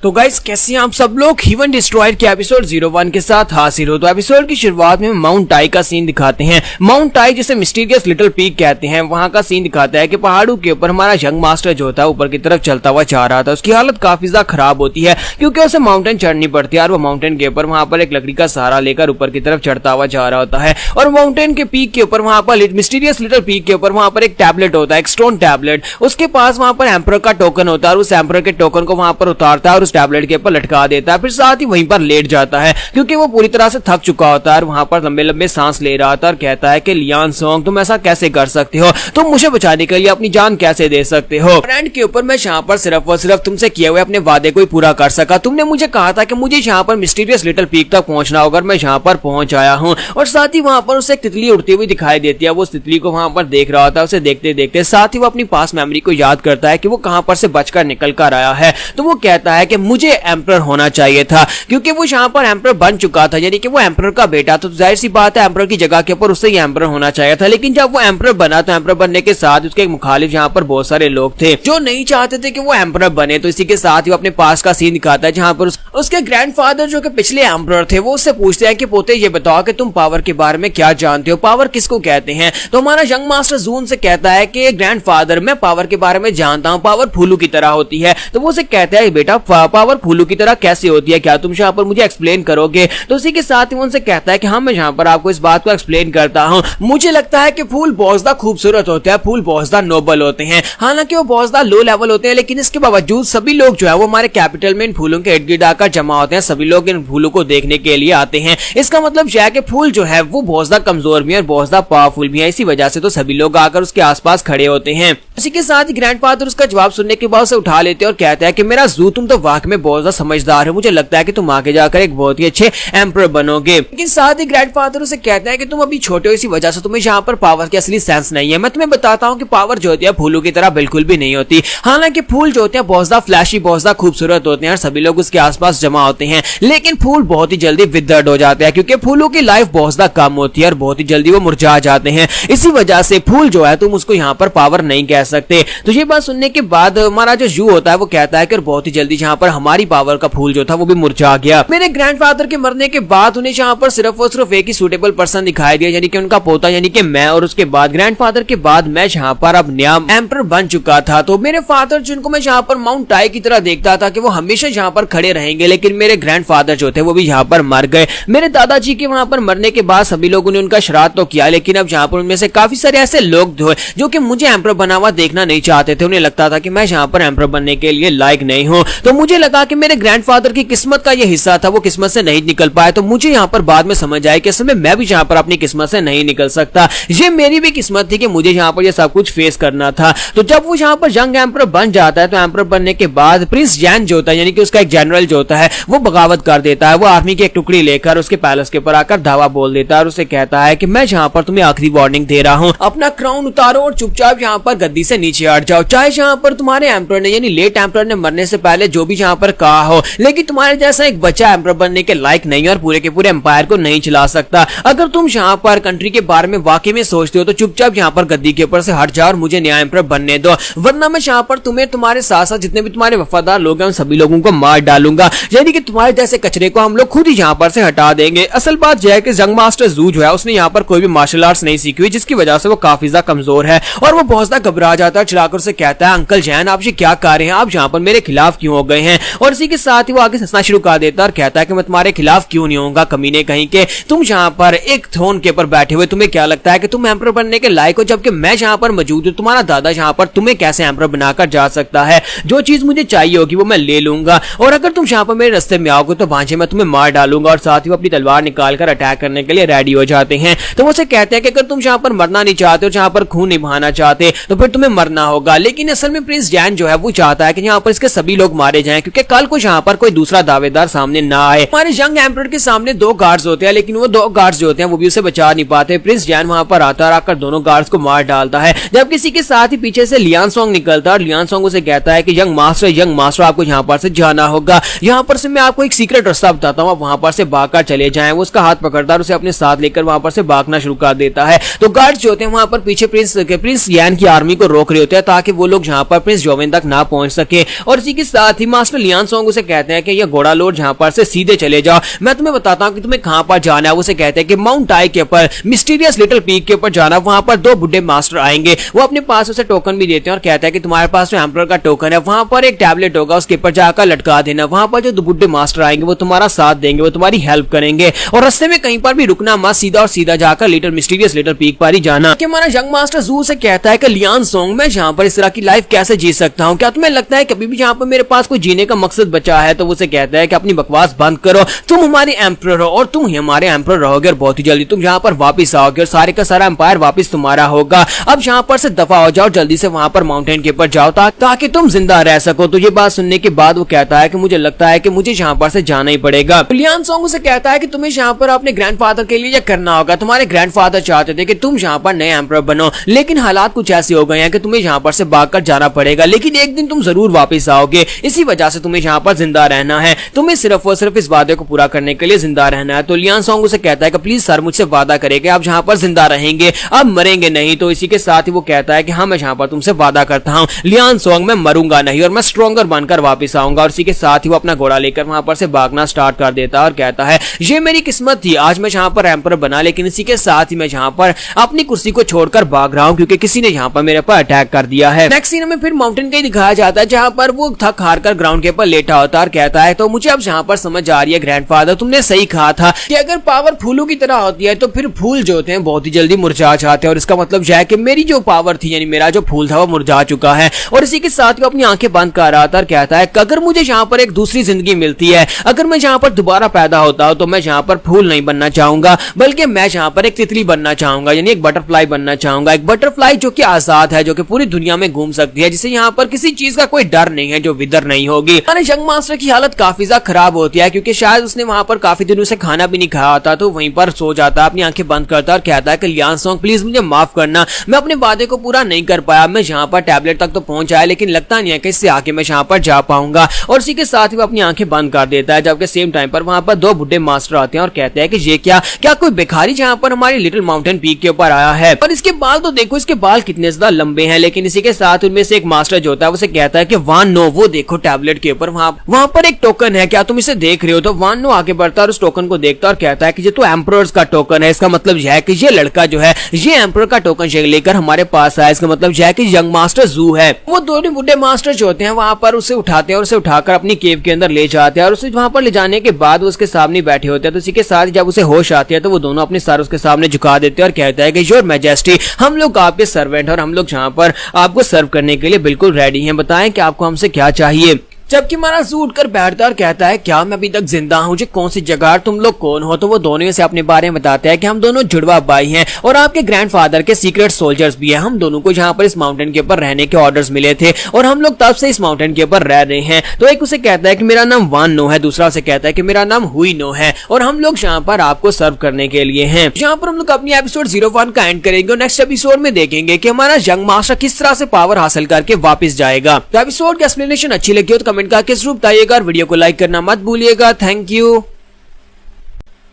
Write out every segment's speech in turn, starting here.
तो गाइस कैसे हैं आप सब लोग। हीवन डिस्ट्रॉयर के एपिसोड 01 के साथ हाजिर हो। तो एपिसोड की शुरुआत में माउंट टाई का सीन दिखाते हैं। माउंट टाई जिसे मिस्टीरियस लिटिल पीक कहते हैं, वहां का सीन दिखाता है कि पहाड़ों के ऊपर हमारा यंग मास्टर जो था ऊपर की तरफ चलता हुआ जा रहा था। उसकी हालत काफी ज्यादा खराब होती है क्योंकि उसे माउंटेन चढ़नी पड़ती है और वो माउंटेन के ऊपर वहां पर एक लकड़ी का सहारा लेकर ऊपर की तरफ चढ़ता हुआ जा रहा होता है। और माउंटेन के पीक के ऊपर वहां पर मिस्टीरियस लिटिल पीक के ऊपर वहां पर एक टैबलेट होता है, एक स्टोन टैबलेट। उसके पास वहां पर एम्परर का टोकन होता है और उस एम्परर के टोकन को वहां पर उतारता है और उस टैबलेट के ऊपर लटका देता है। फिर साथ ही वहीं पर लेट जाता है क्योंकि वो पूरी तरह से थक चुका होता है और वहां पर लंबे लंबे सांस ले रहा था और कहता है कि लियान सोंग तुम ऐसा कैसे कर सकते हो, तुम मुझे बचाने के लिए अपनी जान कैसे दे सकते हो। एंड के ऊपर मैं यहाँ पर सिर्फ और सिर्फ तुमसे किए हुए अपने वादे को ही पूरा कर सका। तुमने मुझे कहा था कि मुझे यहाँ पर मिस्टीरियस लिटिल पीक तक पहुंचना होगा, मैं यहाँ पर पहुंच आया हूँ। और साथ ही वहां पर उसे एक तितली उड़ती हुई दिखाई देती है। वो उस तितली को वहां पर देख रहा था। उसे देखते देखते साथ ही वो अपनी पास मेमोरी को याद करता है कि वो कहां पर से बचकर निकल कर आया है। तो वो कहता है कि मुझे एम्परर होना चाहिए था क्योंकि वो यहाँ पर एम्परर बन चुका था, यानी कि वो एम्परर का बेटा। तो जाहिर सी बात है एम्परर की जगह के ऊपर उससे ही एम्परर होना चाहिए था। लेकिन जब वो एम्परर बना तो एम्परर बनने के साथ उसके मुखालिफ यहाँ पर बहुत सारे लोग थे जो नहीं चाहते थे कि वो एम्परर बने। तो इसी के साथ ही वो अपने पास का सीन दिखाता है जहां पर उसके ग्रैंडफादर जो कि पिछले एम्परर थे वो उससे पूछते हैं कि पोते ये बताओ कि तुम पावर के बारे में क्या जानते हो, पावर किसको कहते हैं। तो हमारा यंग मास्टर जून से कहता है कि ग्रैंडफादर मैं पावर के बारे में जानता हूँ, पावर फूलों की तरह होती है। तो वो उसे कहता है बेटा पावर फूलों की तरह कैसे होती है, क्या तुम यहाँ पर मुझे एक्सप्लेन करोगे। तो उसी के साथ ही उनसे कहता है कि हाँ मैं यहाँ पर आपको इस बात को एक्सप्लेन करता हूँ। मुझे लगता है कि फूल बहुत ज्यादा खूबसूरत होते हैं, फूल बहुत ज्यादा नोबल होते हैं। हालांकि वो बहुत ज्यादा लो लेवल होते हैं लेकिन इसके बावजूद सभी लोग जो है वो हमारे कैपिटल में इन फूलों के इर्द गिर्द आकर जमा होते हैं। सभी लोग इन फूलों को देखने के लिए आते हैं। इसका मतलब यह है कि फूल जो है वो बहुत ज्यादा कमजोर भी है और बहुत ज्यादा पावरफुल भी है। इसी वजह से तो सभी लोग आकर उसके आसपास खड़े होते हैं। इसी के साथ ही ग्रैंडफादर उसका जवाब सुनने के बाद उसे उठा लेते हैं और कहता है कि मेरा जू तुम तो वाकई में बहुत ज्यादा समझदार है, मुझे लगता है कि तुम आगे जाकर एक बहुत ही अच्छे एम्परर बनोगे। लेकिन साथ ही ग्रैंडफादर उसे कहता है कि तुम अभी छोटे हो, इसी वजह से तुम्हें यहाँ पर पावर की असली सेंस नहीं है। मैं तुम्हें बताता हूँ कि पावर जो होती है फूलों की तरह बिल्कुल भी नहीं होती। हालांकि फूल जो होते हैं बहुत ज्यादा फ्लैशी, बहुत ज्यादा खूबसूरत होते हैं और सभी लोग उसके आसपास जमा होते हैं। लेकिन फूल बहुत ही जल्दी विदर्ड हो जाते हैं क्योंकि फूलों की लाइफ बहुत ज्यादा कम होती है और बहुत ही जल्दी वो मुरझा जाते हैं। इसी वजह से फूल जो है तुम उसको यहाँ पर पावर नहीं कह सकते। तो ये बात सुनने के बाद हमारा जो जू होता है वो कहता है कि बहुत ही जल्दी यहाँ पर हमारी पावर का फूल जो था वो भी मुरझा गया। मेरे ग्रैंडफादर के मरने के बाद उन्हें यहाँ पर सिर्फ और सिर्फ एक ही सूटेबल पर्सन दिखाई दिया, यानी कि उनका पोता यानी कि मैं। और उसके बाद ग्रैंडफादर के बाद मैं यहाँ पर अब नया एम्परर बन चुका था। तो मेरे फादर जिनको मैं यहाँ पर माउंट टाई की तरह देखता था कि वो हमेशा यहाँ पर खड़े रहेंगे, लेकिन मेरे ग्रैंडफादर जो थे वो भी यहाँ पर मर गए। मेरे दादाजी के वहां पर मरने के बाद सभी लोगों ने उनका श्राद्ध तो किया, लेकिन अब यहाँ पर उनमें से काफी सारे ऐसे लोग थे जो कि मुझे एम्परर बना हुआ देखना नहीं चाहते थे। उन्हें लगता था कि मैं यहाँ पर एम्परर बनने के लिए लायक नहीं हूँ। तो मुझे लगा कि मेरे ग्रैंडफादर की किस्मत का ये हिस्सा था, वो किस्मत से नहीं निकल पाया। तो मुझे यहाँ पर बाद में समझ आया कि समय मैं भी यहाँ पर अपनी किस्मत से नहीं निकल सकता। ये मेरी भी किस्मत थी कि मुझे यहाँ पर ये सब कुछ फेस करना था। तो जब वो यहाँ पर यंग एम्परर बन जाता है तो एम्परर बनने के बाद प्रिंस जैन जो होता है यानी कि उसका एक जनरल जो होता है वो बगावत कर देता है। वो आर्मी की एक टुकड़ी लेकर उसके पैलेस के ऊपर आकर धावा बोल देता है और उसे कहता है कि मैं यहाँ पर तुम्हें आखिरी वार्निंग दे रहा हूँ, अपना क्राउन उतारो और चुपचाप यहाँ पर गद्दी से नीचे हट जाओ। चाहे यहाँ पर तुम्हारे एम्परर ने यानी लेट एम्परर ने मरने से पहले जो भी यहाँ पर कहा हो, लेकिन तुम्हारे जैसा एक बच्चा एम्परर बनने के लायक नहीं है और पूरे के पूरे एम्पायर को नहीं चला सकता। अगर तुम यहाँ पर कंट्री के बारे में वाकई में सोचते हो तो चुपचाप यहाँ पर गद्दी के ऊपर से हट जाओ और मुझे नया एम्परर बनने दो, वरना मैं यहाँ पर तुम्हें तुम्हारे साथ साथ जितने भी तुम्हारे वफादार लोग हैं उन सभी लोगों को मार डालूंगा, यानी कि तुम्हारे जैसे कचरे को हम लोग खुद ही यहाँ पर से हटा देंगे। असल बात यह है कि यंग मास्टर जू जो है उसने यहाँ पर कोई भी मार्शल आर्ट्स नहीं सीखी हुई, जिसकी वजह से वो काफी ज्यादा कमजोर है और वो बहुत ज्यादा घबरा जाता है। चिल्लाकर से कहता है अंकल जैन आप ये क्या कर रहे हैं, आप यहाँ पर मेरे खिलाफ क्यों हो गए हैं। और इसी के साथ ही वो आगे हंसना शुरू कर देता है और कहता है कि मैं तुम्हारे खिलाफ क्यों नहीं होऊंगा, कमीने कहीं के। तुम यहाँ पर एक थ्रोन के ऊपर बैठे हुए, तुम्हें क्या लगता है कि तुम एम्परर बनने के लायक हो, जबकि मैं यहाँ पर मौजूद हूँ। तुम्हारा दादा यहाँ पर तुम्हें कैसे एम्परर बनाकर जा सकता है। जो चीज मुझे चाहिए होगी वो मैं ले लूंगा और अगर तुम यहाँ पर मेरे रास्ते में आओगे तो भांजे मैं तुम्हें मार डालूंगा। और साथ ही वो अपनी तलवार निकालकर अटैक करने के लिए रेडी हो जाते हैं। तो वो कहते हैं कि अगर तुम यहाँ पर मरना नहीं चाहते हो, यहाँ पर खून नहीं बहाना चाहते तो फिर तुम्हें मरना होगा। लेकिन असल में प्रिंस जैन जो है वो चाहता है कि यहाँ पर इसके सभी लोग मारे जाएं क्योंकि कल को यहाँ पर कोई दूसरा दावेदार सामने ना आए। हमारे यंग एम्परर के सामने 2 गार्ड्स होते हैं, लेकिन वो 2 गार्ड्स जो होते हैं वो भी उसे बचा नहीं पाते। प्रिंस जैन वहां पर आता है, आकर दोनों गार्ड्स को मार डालता है। जब किसी के साथ ही पीछे से लियान सोंग निकलता है और लियान सोंग उसे कहता है कि यंग मास्टर आपको यहाँ पर से जाना होगा, यहाँ यहाँ पर से मैं आपको एक सीक्रेट रास्ता बताता हूँ, आप वहां पर से भागकर चले जाएं। वो उसका हाथ पकड़ता है और उसे अपने साथ लेकर वहां पर से भागना शुरू कर देता है। तो गार्ड्स जो होते हैं वहां पर पीछे प्रिंस यान की आर्मी को रोक रहे होते हैं ताकि वो लोग जहां पर प्रिंस जोवेन तक ना पहुंच सके। और इसी के साथ ही मास्टर लियान सोंग उसे कहते हैं कि ये घोड़ा लोड जहां पर से सीधे चले जाओ, मैं तुम्हें बताता हूं कि तुम्हें कहां पर जाना है। उसे कहते हैं कि माउंट टाई के ऊपर मिस्टीरियस लिटिल पीक के ऊपर जाना, वहां पर दो बुढ़े मास्टर आएंगे। वो अपने पास उसे टोकन भी देते हैं और कहता है कि तुम्हारे पास जो एम्परर का टोकन है वहां पर एक टैबलेट होगा, उसके ऊपर जाकर लटका देना। वहां पर जो दो बुढ़े मास्टर आएंगे वो तुम्हारा साथ देंगे, वो तुम्हारी हेल्प करेंगे। और रास्ते में कहीं पर भी रुकना मत, सीधा और सीधा जाकर लिटिल मिस्टीरियस लिटिल पीक पर ही जाना। कि हमारा यंग मास्टर जू से कहता है कि लियान सोंग, मैं जहां पर इस तरह की लाइफ कैसे जी सकता हूं? क्या तुम्हें लगता है कभी भी जहां पर मेरे पास कोई जीने का मकसद बचा है? तो वो उसे कहता है कि अपनी बकवास बंद करो, तुम हमारे एम्परर हो और तुम ही हमारे एम्परर रहोगे और बहुत ही जल्दी तुम यहाँ पर वापस आओगे और सारे का सारा एम्पायर वापस तुम्हारा होगा। अब यहाँ पर से दफा हो जाओ, जल्दी से वहां पर माउंटेन के ऊपर जाओ ताकि तुम जिंदा रह सको। तो ये बात सुनने के बाद वो कहता है कि मुझे लगता है कि मुझे यहाँ पर से जाना ही पड़ेगा। लियान सोंग उसे कहता है कि तुम्हें यहाँ पर अपने ग्रैंडफादर के लिए करना होगा। तुम्हारे ग्रैंडफादर चाहते थे कि तुम यहाँ पर नए एम्परर बनो, लेकिन हालात कुछ ऐसे हो गए हैं कि तुम्हें यहाँ पर से भागकर जाना पड़ेगा, लेकिन एक दिन तुम जरूर वापस आओगे। इसी वजह से तुम्हें यहाँ पर जिंदा रहना है, तुम्हें सिर्फ और सिर्फ इस वादे को पूरा करने के लिए जिंदा रहना है। तो लियान सोंग उसे कहता है कि प्लीज सर मुझसे वादा करें कि आप यहाँ पर जिंदा रहेंगे, अब मरेंगे नहीं। तो इसी के साथ ही वो कहता है कि हाँ मैं यहाँ पर तुमसे वादा करता हूँ लियान सोंग, मैं मरूंगा नहीं और मैं स्ट्रॉन्गर बनकर वापस आऊंगा। और इसी के साथ ही वो अपना घोड़ा लेकर वहां पर से भागना स्टार्ट कर देता है और कहता है ये मेरी किस्मत थी, आज मैं यहाँ पर एम्परर बना, लेकिन इसी के साथ ही मैं यहाँ पर अपनी कुर्सी को छोड़कर भाग रहा हूँ क्योंकि किसी ने यहाँ पर मेरे पर अटैक कर दिया है। नेक्स्ट सीन में फिर माउंटेन का ही दिखाया जाता है जहाँ पर वो थक हार कर ग्राउंड के ऊपर लेटा होता है और कहता है तो मुझे अब यहाँ पर समझ आ रही है ग्रैंडफादर, तुमने सही कहा था कि अगर पावर फूलों की तरह होती है तो फिर फूल जो होते हैं बहुत ही जल्दी मुरझा जाते हैं। और इसका मतलब यह है कि मेरी जो पावर थी यानी मेरा जो फूल था वो मुरझा चुका है। और इसी के साथ वो अपनी आंखें बंद कर रहा था और कहता है अगर मुझे यहाँ पर एक दूसरी जिंदगी मिलती है, अगर मैं यहाँ पर दोबारा पैदा होता हूँ तो मैं यहाँ पर फूल नहीं बनना चाहूंगा, बल्कि मैं यहाँ पर एक तितली बनना चाहूंगा, यानी एक बटरफ्लाई बनना चाहूंगा। एक बटरफ्लाई जो कि आजाद है, जो कि पूरी दुनिया में घूम सकती है, जिसे यहाँ पर किसी चीज का कोई डर नहीं है, जो विदर नहीं होगी। हमारे यंग मास्टर की हालत काफी ज्यादा खराब होती है क्योंकि शायद उसने वहां पर काफी दिनों से खाना भी नहीं खाया था, तो वहीं पर सो जाता है, अपनी आंखें बंद करता है और कहता है कि लियान सोंग प्लीज मुझे माफ करना, मैं अपने वादे को पूरा नहीं कर पाया। मैं यहाँ पर टैबलेट तक तो पहुंच आया लेकिन लगता नहीं है कि इससे आगे मैं यहाँ पर जा पाऊंगा। और इसी के साथ ही वो अपनी आंखें बंद कर देता है, जबकि सेम टाइम पर वहां पर दो बुढ़े मास्टर आते हैं और कहते हैं कि ये क्या कोई भिखारी जहाँ पर हमारी लिटिल माउंटेन पीक के ऊपर आया है? और इसके बाल तो देखो, इसके बाल कितने ज्यादा लंबे हैं। लेकिन इसी के साथ उनमें से एक मास्टर जो होता है उसे कहता है कि वान नो, वो देखो टैबलेट के ऊपर वहां पर एक टोकन है, क्या तुम इसे देख रहे हो? तो वान नो आगे बढ़ता है और उस टोकन को देखता है और कहता है कि ये तो एम्परर्स का टोकन है, इसका मतलब यह है कि ये लड़का जो है ये एम्परर का टोकन लेकर हमारे पास आया, इसका मतलब यह है कि यंग मास्टर जू है। वो दोनों बुढ़े मास्टर जो होते हैं वहां पर उसे उठाते हैं और उसे उठाकर अपनी केव के अंदर ले जाते हैं और उसे वहां पर ले जाने के बाद उसके सामने बैठे होते हैं। तो इसी के साथ जब उसे होश आती है तो वो दोनों अपने सर उसके सामने झुका देते हैं और कहता है कि योर मैजेस्टी, हम लोग आपके सर्वेंट और हम लोग यहाँ पर आपको सर्व करने के लिए बिल्कुल रेडी हैं, बताएं कि आपको हमसे क्या चाहिए। जबकि हमारा जू उठकर बैठता और कहता है क्या मैं अभी तक जिंदा हूँ? मुझे कौन सी जगह, तुम लोग कौन हो? तो वो दोनों से अपने बारे में बताते हैं कि हम दोनों जुड़वा भाई हैं और आपके ग्रैंडफादर के सीक्रेट सोल्जर्स भी हैं। हम दोनों को यहाँ पर इस माउंटेन के ऊपर रहने के ऑर्डर्स मिले थे और हम लोग तब से इस माउंटेन के ऊपर रह रहे हैं। तो एक उसे कहता है कि मेरा नाम वान नो है, दूसरा उसे कहता है कि मेरा नाम हुई नो है और हम लोग यहाँ पर आपको सर्व करने के लिए हैं। यहाँ पर हम लोग अपनी एपिसोड 01 का एंड करेंगे और नेक्स्ट एपिसोड में देखेंगे कि हमारा यंग मास्टर किस तरह से पावर हासिल करके वापस जाएगा। तो एपिसोड की एक्सप्लेनेशन अच्छी लगी हो तो कमेंट करके जरूर बताइएगा और वीडियो को लाइक करना मत भूलिएगा। Thank you.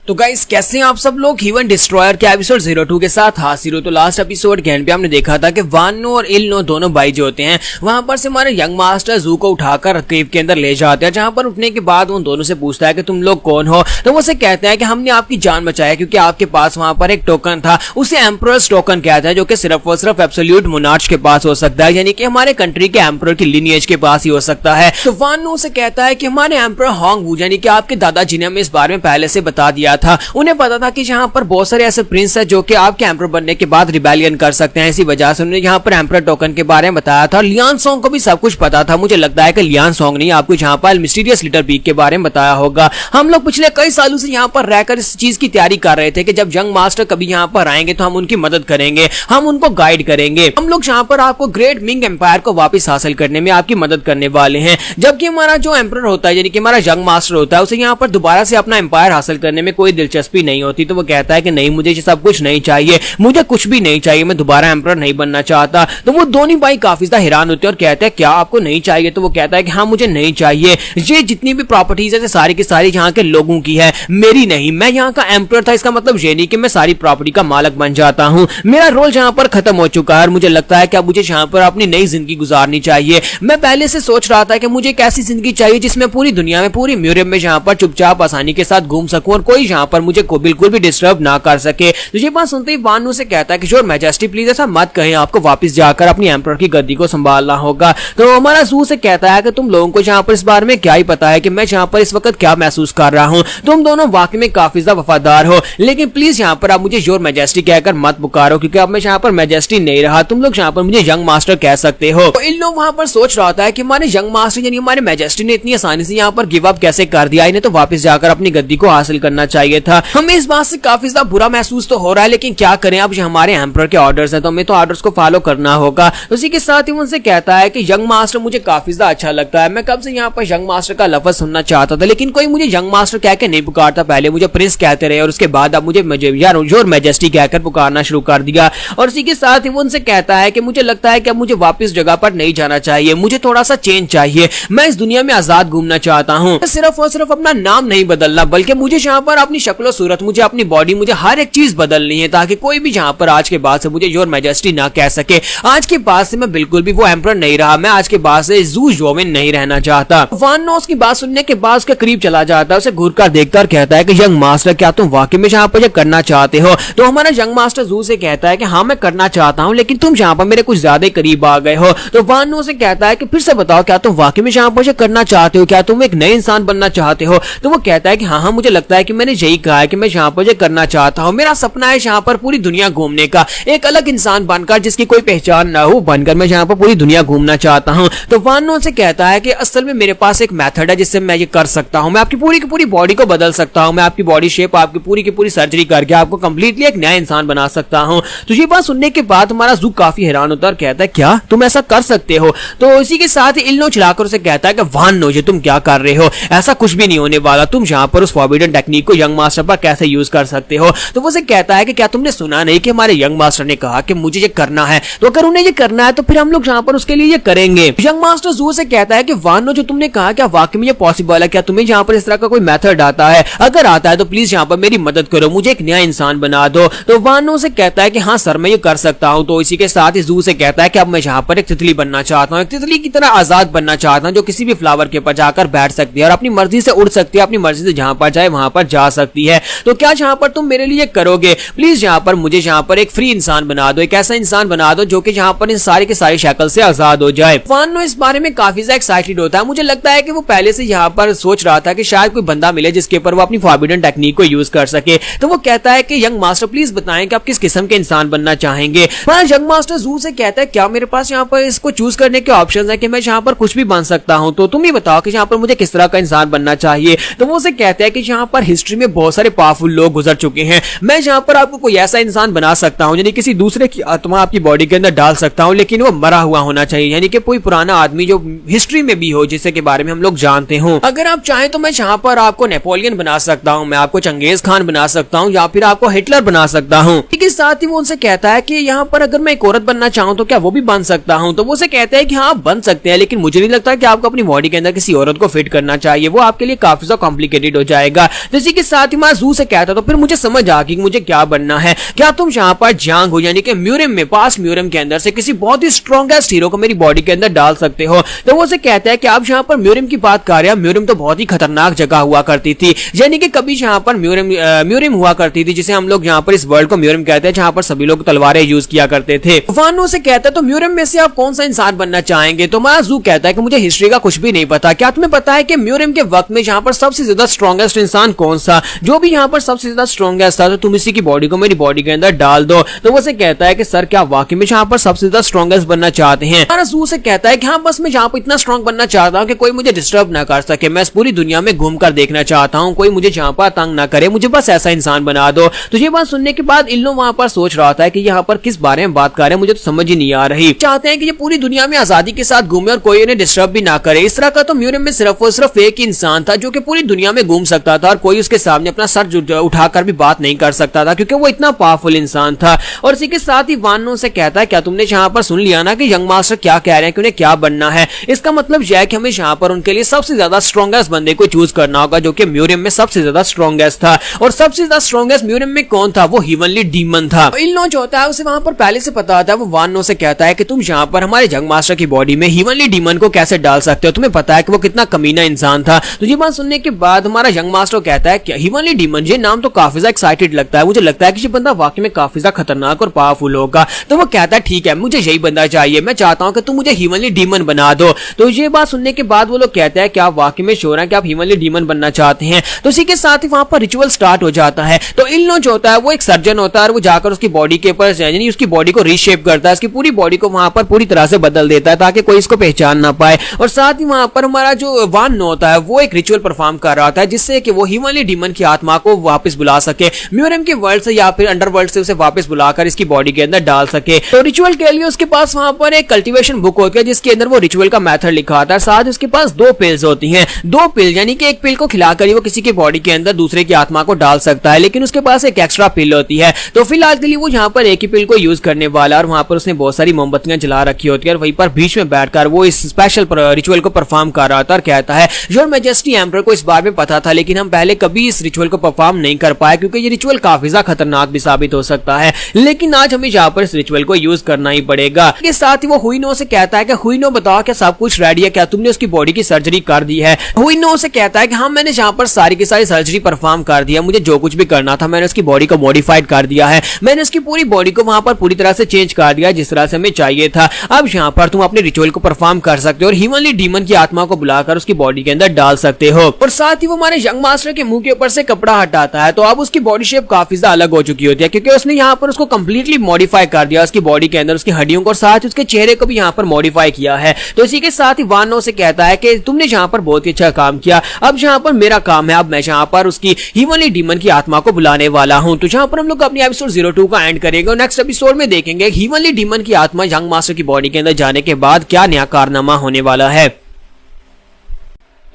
तो गाइस कैसे हैं आप सब लोग? हीवन डिस्ट्रॉयर के एपिसोड 02 के साथ हाजिर हो। तो लास्ट एपिसोड के एंड पे हमने देखा था कि वानो और इल्नो दोनों भाई जो होते हैं वहां पर से हमारे यंग मास्टर जू को उठाकर केव के अंदर ले जाते हैं, जहां पर उठने के बाद उन दोनों से पूछता है कि तुम लोग कौन हो? तो वो से कहते हैं कि हमने आपकी जान बचाया क्योंकि आपके पास वहां पर एक टोकन था, उसे एम्परर्स टोकन कहता है, जो कि सिर्फ और सिर्फ एब्सोल्यूट मोनार्च के पास हो सकता है, यानी कि हमारे कंट्री के एम्परर की लिनिएज के पास ही हो सकता है। तो वानो से कहता है कि हमारे एम्परर होंग वू यानी कि आपके दादाजी ने हमें इस बारे में पहले से बता दिया था, उन्हें पता था कि यहाँ पर बहुत सारे ऐसे प्रिंस है जो कि आपके एम्परर बनने के बाद रिबेलियन कर सकते हैं, इसी वजह से उन्होंने यहाँ पर एम्परर टोकन के बारे में बताया था। और लियान सोंग को भी सब कुछ पता था। मुझे लगता है कि लियान सोंग ने आपको यहाँ पर मिस्टीरियस लिटिल पीक के बारे में बताया होगा। हम लोग पिछले कई सालों से यहाँ पर रहकर इस चीज की तैयारी कर रहे थे कि जब यंग मास्टर कभी यहाँ पर आएंगे तो हम उनकी मदद करेंगे, हम उनको गाइड करेंगे, हम लोग यहाँ पर आपको ग्रेट मिंग एम्पायर को वापस हासिल करने में आपकी मदद करने वाले हैं। जबकि हमारा जो एम्परर होता है यानी कि हमारा यंग मास्टर होता है उसे यहाँ पर दोबारा से अपना एम्पायर हासिल करने में कोई कोई दिलचस्पी नहीं होती। तो वो कहता है कि नहीं, मुझे ये सब कुछ नहीं चाहिए, मुझे कुछ भी नहीं चाहिए, मैं दोबारा एम्परर नहीं बनना चाहता। तो वो दोनों भाई काफी ज्यादा हैरान होते हैं और कहते हैं क्या आपको नहीं चाहिए? तो वो कहता है कि हाँ मुझे नहीं चाहिए, ये जितनी भी प्रॉपर्टीज है सारी की सारी यहाँ के लोगों की है, मेरी नहीं। मैं यहाँ का एम्परर था, इसका मतलब ये नहीं कि मैं सारी प्रॉपर्टी का मालिक बन जाता हूँ। मेरा रोल यहाँ पर खत्म हो चुका है और मुझे लगता है कि अब मुझे यहाँ पर अपनी नई जिंदगी गुजारनी चाहिए। मैं पहले से सोच रहा था कि मुझे एक ऐसी जिंदगी चाहिए जिसमें पूरी दुनिया में, पूरी म्यूजियम में यहाँ पर चुपचाप आसानी के साथ घूम सकूं और कोई यहाँ पर मुझे को बिल्कुल भी डिस्टर्ब ना कर सके। तो ये बात सुनते ही वान से कहता है कि योर मैजेस्टी प्लीज ऐसा मत कहें, आपको वापस जाकर अपनी एम्परर की गद्दी को संभालना होगा। तो हमारा जू से कहता है कि तुम लोगों को यहाँ पर इस बारे में क्या ही पता है कि मैं यहाँ पर इस वक्त क्या महसूस कर रहा हूँ। तुम दोनों वाकई में काफी ज्यादा वफादार हो, लेकिन प्लीज यहाँ पर आप मुझे योर मैजेस्टी कहकर मत पुकारो, क्योंकि अब मैं यहाँ पर मैजेस्टी नहीं रहा। तुम लोग यहाँ पर मुझे यंग मास्टर कह सकते हो। तो इन लोग वहां पर सोच रहा था कि हमारे यंग मास्टर यानी हमारे मैजेस्टी ने इतनी आसानी से यहाँ पर गिव अप कैसे कर दिया, इन्हें तो वापस जाकर अपनी गद्दी को हासिल करना चाहिए था। हमें इस बात से काफी ज्यादा बुरा महसूस तो हो रहा है, लेकिन क्या करें, अब हमारे एम्परर के ऑर्डर्स हैं तो हमें तो ऑर्डर्स को फॉलो करना होगा। उसी के साथ ही उनसे कहता है कि यंग मास्टर मुझे काफी ज्यादा अच्छा लगता है, मैं कब से यहाँ पर यंग मास्टर का लफ्ज सुनना चाहता था, लेकिन कोई मुझे यंग मास्टर कह के नहीं पुकारता। पहले मुझे प्रिंस कहते रहे और उसके बाद अब मुझे योर मैजेस्टी कहकर पुकारना शुरू कर दिया। और इसी के साथ ही वो उनसे कहता है कि मुझे लगता है कि अब मुझे वापस जगह पर नहीं जाना चाहिए, मुझे थोड़ा सा चेंज चाहिए, मैं इस दुनिया में आजाद घूमना चाहता हूँ। सिर्फ और सिर्फ अपना नाम नहीं बदलना, बल्कि मुझे यहाँ पर अपनी शक्ल सूरत, मुझे अपनी बॉडी, मुझे हर एक चीज बदलनी है, ताकि कोई भी यहाँ पर आज के बाद से मुझे योर मैजेस्टी ना कह सके। आज के बाद से मैं बिल्कुल भी वो एम्परर नहीं रहा, मैं आज के बाद से जू जोविन नहीं रहना चाहता। वान नोस की बात सुनने के बाद उसके करीब चला जाता है, उसे घूर कर देखकर कहता है कि यंग मास्टर क्या तुम वाकई में यहाँ पर ये करना चाहते हो? तो हमारा यंग मास्टर जू से कहता है कि हाँ मैं करना चाहता हूँ, लेकिन तुम यहाँ पर मेरे कुछ ज्यादा करीब आ गए हो। तो वान नो से कहता है कि फिर से बताओ, क्या तुम वाकई में यहाँ पर ये करना चाहते हो? क्या तुम एक नए इंसान बनना चाहते हो? तो वो कहता है कि हाँ हाँ मुझे लगता है कि मैंने यही कहा है कि मैं यहाँ पर ये करना चाहता हूँ। मेरा सपना है यहाँ पर पूरी दुनिया घूमने का, एक अलग इंसान बनकर जिसकी कोई पहचान ना हो, बनकर मैं यहाँ पर पूरी दुनिया घूमना चाहता हूँ। तो वान नो से कहता है कि असल में मेरे पास एक मेथड है जिससे मैं ये कर सकता हूँ, मैं आपकी पूरी की पूरी बॉडी को बदल सकता हूँ, मैं आपकी बॉडी शेप, आपकी पूरी की पूरी सर्जरी करके आपको कंप्लीटली एक नया इंसान बना सकता हूँ। तो ये बात सुनने के बाद हमारा जू काफी हैरान होता है और कहता है क्या तुम ऐसा कर सकते हो? तो इसी के साथ ही इल्नो चिल्लाकर उसे कहता है कि वान नो ये तुम क्या कर रहे हो, ऐसा कुछ भी नहीं होने वाला, तुम यहाँ पर उस फॉरबिडन टेक्निक को यंग मास्टर पर कैसे यूज कर सकते हो? तो वो उसे कहता है कि क्या तुमने सुना नहीं कि हमारे यंग मास्टर ने कहा कि मुझे ये करना है, तो अगर उन्हें ये करना है तो फिर हम लोग यहाँ पर उसके लिए ये करेंगे। यंग मास्टर जू से कहता है कि वान नो जो तुमने कहा क्या वाकई में ये पॉसिबल है? क्या तुम्हें यहाँ पर इस तरह का कोई मेथड आता है? अगर आता है तो प्लीज यहाँ पर मेरी मदद करो, मुझे एक नया इंसान बना दो। तो वान नो से कहता है कि हाँ सर मैं ये कर सकता हूँ। तो इसी के साथ ही जू से कहता है कि अब मैं यहाँ पर एक तितली बनना चाहता हूँ, एक तितली की तरह आजाद बनना चाहता हूँ जो किसी भी फ्लावर के ऊपर जाकर बैठ सकती है और अपनी मर्जी से उड़ सकती है, अपनी मर्जी से जहाँ पर जाए वहां पर जा सकती है। तो क्या यहाँ पर तुम मेरे लिए करोगे? प्लीज यहाँ पर मुझे यहाँ पर एक फ्री इंसान बना दो, एक ऐसा इंसान बना दो जो कि यहाँ पर इन सारी के सारी शक्ल से आजाद हो जाए। वान नो इस बारे में काफी ज्यादा एक्साइटेड होता है, मुझे लगता है कि वो पहले से यहाँ पर सोच रहा था कि शायद कोई बंदा मिले जिसके ऊपर वो अपनी फॉरबिडन टेक्निक को यूज कर सके। तो वो कहता है कि यंग मास्टर प्लीज बताएं कि आप किस किस्म के इंसान बनना चाहेंगे। यंग मास्टर जू से कहता है क्या मेरे पास यहाँ पर इसको चूज करने के ऑप्शन है कि मैं यहाँ पर कुछ भी बन सकता हूँ, तो तुम ही बताओ कि यहाँ पर मुझे किस तरह का इंसान बनना चाहिए। तो वो उसे कहता है कि यहाँ पर हिस्ट्री में बहुत सारे पावरफुल लोग गुजर चुके हैं, मैं यहाँ पर आपको कोई ऐसा इंसान बना सकता हूँ यानी किसी दूसरे की आत्मा आपकी बॉडी के अंदर डाल सकता हूँ, लेकिन वो मरा हुआ होना चाहिए, यानी कि कोई पुराना आदमी जो हिस्ट्री में भी हो जिससे के बारे में हम लोग जानते हो। अगर आप चाहें तो मैं यहाँ पर आपको नेपोलियन बना सकता हूँ, मैं आपको चंगेज खान बना सकता हूँ, या फिर आपको हिटलर बना सकता हूँ। इसके साथ ही वो उनसे कहता है कि यहाँ पर अगर मैं एक औरत बनना चाहूँ तो क्या वो भी बन सकता हूँ? तो वो उसे कहता है कि हाँ बन सकते हैं, लेकिन मुझे नहीं लगता कि आपको अपनी बॉडी के अंदर किसी औरत को फिट करना चाहिए, वो आपके लिए काफी ज्यादा कॉम्प्लिकेटेड हो जाएगा। इसी के साथ ही मैं जू से कहता तो फिर मुझे समझ आ गई मुझे क्या बनना है। क्या तुम यहाँ पर जांग हो यानी कि म्यूजियम में, पास म्यूजियम के अंदर से किसी बहुत ही स्ट्रॉन्गेस्ट हीरो को मेरी बॉडी के अंदर डाल सकते हो? तो वो उसे कहता है कि आप यहाँ पर म्यूजियम की बात कर रहे हैं, म्यूजियम तो बहुत ही खतरनाक जगह हुआ करती थी, यानी कि कभी यहाँ पर म्यूजियम हुआ करती थी जिसे हम लोग यहाँ पर इस वर्ल्ड को म्यूजियम कहते हैं, जहाँ पर सभी लोग तलवारें यूज किया करते थे। वान नो से कहता है तो म्यूजियम में से आप कौन सा इंसान बनना चाहेंगे? तो हमारा जू कहता है कि मुझे हिस्ट्री का कुछ भी नहीं पता, क्या तुम्हें पता है कि म्यूजियम के वक्त में यहाँ पर सबसे ज्यादा स्ट्रॉन्गेस्ट इंसान कौन सा? जो भी यहाँ पर सबसे ज्यादा स्ट्रॉन्गेस्ट था तो तुम इसी की बॉडी को मेरी बॉडी के अंदर डाल दो। तो वो से कहता है कि सर क्या वाकई में यहाँ पर सबसे ज्यादा स्ट्रॉन्गेस्ट बनना चाहते हैं? हमारा जू से कहता है कि हाँ बस मैं यहाँ पर इतना स्ट्रॉन्ग बनना चाहता हूँ कि कोई मुझे डिस्टर्ब ना कर सके, मैं इस पूरी दुनिया में घूमकर देखना चाहता हूँ, कोई मुझे यहाँ पर तंग ना करे, मुझे बस ऐसा इंसान बना दो। तो ये बात सुनने के बाद इन लोग वहां पर सोच रहा था कि यहाँ पर किस बारे में बात कर रहे हैं, मुझे तो समझ ही नहीं आ रही। चाहते हैं कि ये पूरी दुनिया में आजादी के साथ घूमे और कोई इन्हें डिस्टर्ब भी ना करे। इस तरह का तो म्यूजियम में सिर्फ और सिर्फ एक ही इंसान था जो कि पूरी दुनिया में घूम सकता था और कोई उसके सामने अपना सर उठाकर भी बात नहीं कर सकता था क्योंकि वो इतना पावरफुल इंसान था। और इसी के साथ ही वानो से कहता है क्या तुमने यहाँ पर सुन लिया ना कि यंग मास्टर क्या कह रहे हैं कि उन्हें क्या बनना है। इसका मतलब यह है कि हमें यहाँ पर उनके लिए सबसे ज्यादा स्ट्रॉन्गेस्ट बंदे को चूज करना होगा जो कि म्यूरियम में सबसे ज्यादा स्ट्रॉन्गेस्ट था। और सबसे ज्यादा स्ट्रॉन्गेस्ट म्यूरियम में कौन था? वो हीवनली डीमन था। इल्नो जो होता है उसे वहां पर पहले से पता होता है। वो वानो से कहता है कि तुम यहाँ पर हमारे यंग मास्टर की बॉडी में हीवनली डीमन को कैसे डाल सकते हो? तुम्हें पता है कि वो कितना कमीना इंसान था। तो ये बात सुनने के बाद हमारा यंग मास्टर कहता है कि हीवनली डीमन, ये नाम तो काफी ज्यादा एक्साइटेड लगता है। मुझे लगता है कि ये बंदा वाकई में काफी ज्यादा खतरनाक और पावरफुल होगा। तो वो कहता है ठीक है, मुझे यही बंदा चाहिए, मैं चाहता हूं कि तुम मुझे हीवनली डीमन बना दो। तो ये बात सुनने के बाद वो लोग कहते हैं कि आप वाकई में श्योर हैं कि आप हीवनली डीमन बनना चाहते हैं? तो इसी के साथ ही वहां पर रिचुअल स्टार्ट हो जाता है। तो इल्नो जो होता है वो एक सर्जन होता है और वो जाकर उसकी बॉडी के ऊपर यानी उसकी बॉडी को रीशेप करता है, उसकी पूरी बॉडी को वहां पर पूरी तरह से बदल देता है ताकि कोई इसको पहचान ना पाए। और साथ ही वहां पर हमारा जो वानो होता है वो एक रिचुअल परफॉर्म कर रहा होता है जिससे कि वो हीवनली डीमन की आत्मा को वापस बुला सके, म्यूरियम के वर्ल्ड से या फिर अंडरवर्ल्ड से उसे वापस बुलाकर इसकी बॉडी के अंदर डाल सके। तो रिचुअल के लिए उसके पास वहां पर एक कल्टीवेशन बुक होती है जिसके अंदर वो रिचुअल का मेथड लिखा होता है। साथ ही उसके पास 2 पिल्स होती हैं। 2 पिल यानी कि एक पिल को खिलाकर वो किसी की बॉडी के अंदर दूसरे की आत्मा को डाल सकता है, लेकिन उसके पास एक एक्स्ट्रा पिल होती है। तो फिलहाल के लिए वो यहाँ पर एक ही पिल को यूज करने वाला और वहां पर उसने बहुत सारी मोमबत्तियां जला रखी होती है और वहीं पर बीच में बैठकर वो इस स्पेशल रिचुअल को परफॉर्म कर रहा था और कहता है योर मैजेस्टी एम्परर को इस बारे में पता था लेकिन हम पहले कभी इस रिचुअल को परफॉर्म नहीं कर पाए क्योंकि ये रिचुअल काफी ज्यादा खतरनाक भी साबित हो सकता है, लेकिन आज हमें यहाँ पर इस रिचुअल को यूज करना ही पड़ेगा। इसके साथ ही वो हुइनो से कहता है कि हुइनो बताओ क्या सब कुछ रेडी है, क्या तुमने उसकी बॉडी की सर्जरी कर दी है? हुइनो से कहता है कि हाँ मैंने यहाँ पर सारी की सारी सर्जरी परफॉर्म कर दिया, मुझे जो कुछ भी करना था मैंने उसकी बॉडी को मॉडिफाइड कर दिया है, मैंने उसकी पूरी बॉडी को वहां पर पूरी तरह से चेंज कर दिया जिस तरह से हमें चाहिए था। अब यहाँ पर तुम अपने रिचुअल को परफॉर्म कर सकते हो और हीवनली डीमन की आत्मा को बुलाकर उसकी बॉडी के अंदर डाल सकते हो। और साथ ही वो हमारे यंग मास्टर के मुंह के ऊपर से कपड़ा हटाता है तो अब उसकी बॉडी शेप काफी ज्यादा अलग हो चुकी होती है क्योंकि उसने यहाँ पर उसको कंप्लीटली मॉडिफाई कर दिया, उसकी बॉडी के अंदर उसकी हड्डियों को और साथ उसके चेहरे को भी यहाँ पर मॉडिफाई किया है। तो इसी के साथ ही वानो से कहता है कि तुमने यहाँ पर बहुत ही अच्छा काम किया, अब यहाँ पर मेरा काम है, अब मैं यहाँ पर उसकी हीवनली डीमन की आत्मा को बुलाने वाला हूँ। तो यहाँ पर हम लोग अपनी एपिसोड 02 का एंड करेंगे और नेक्स्ट एपिसोड में देखेंगे हीवनली डीमन की आत्मा यंग मास्टर की बॉडी के अंदर जाने के बाद क्या नया कारनामा होने वाला है।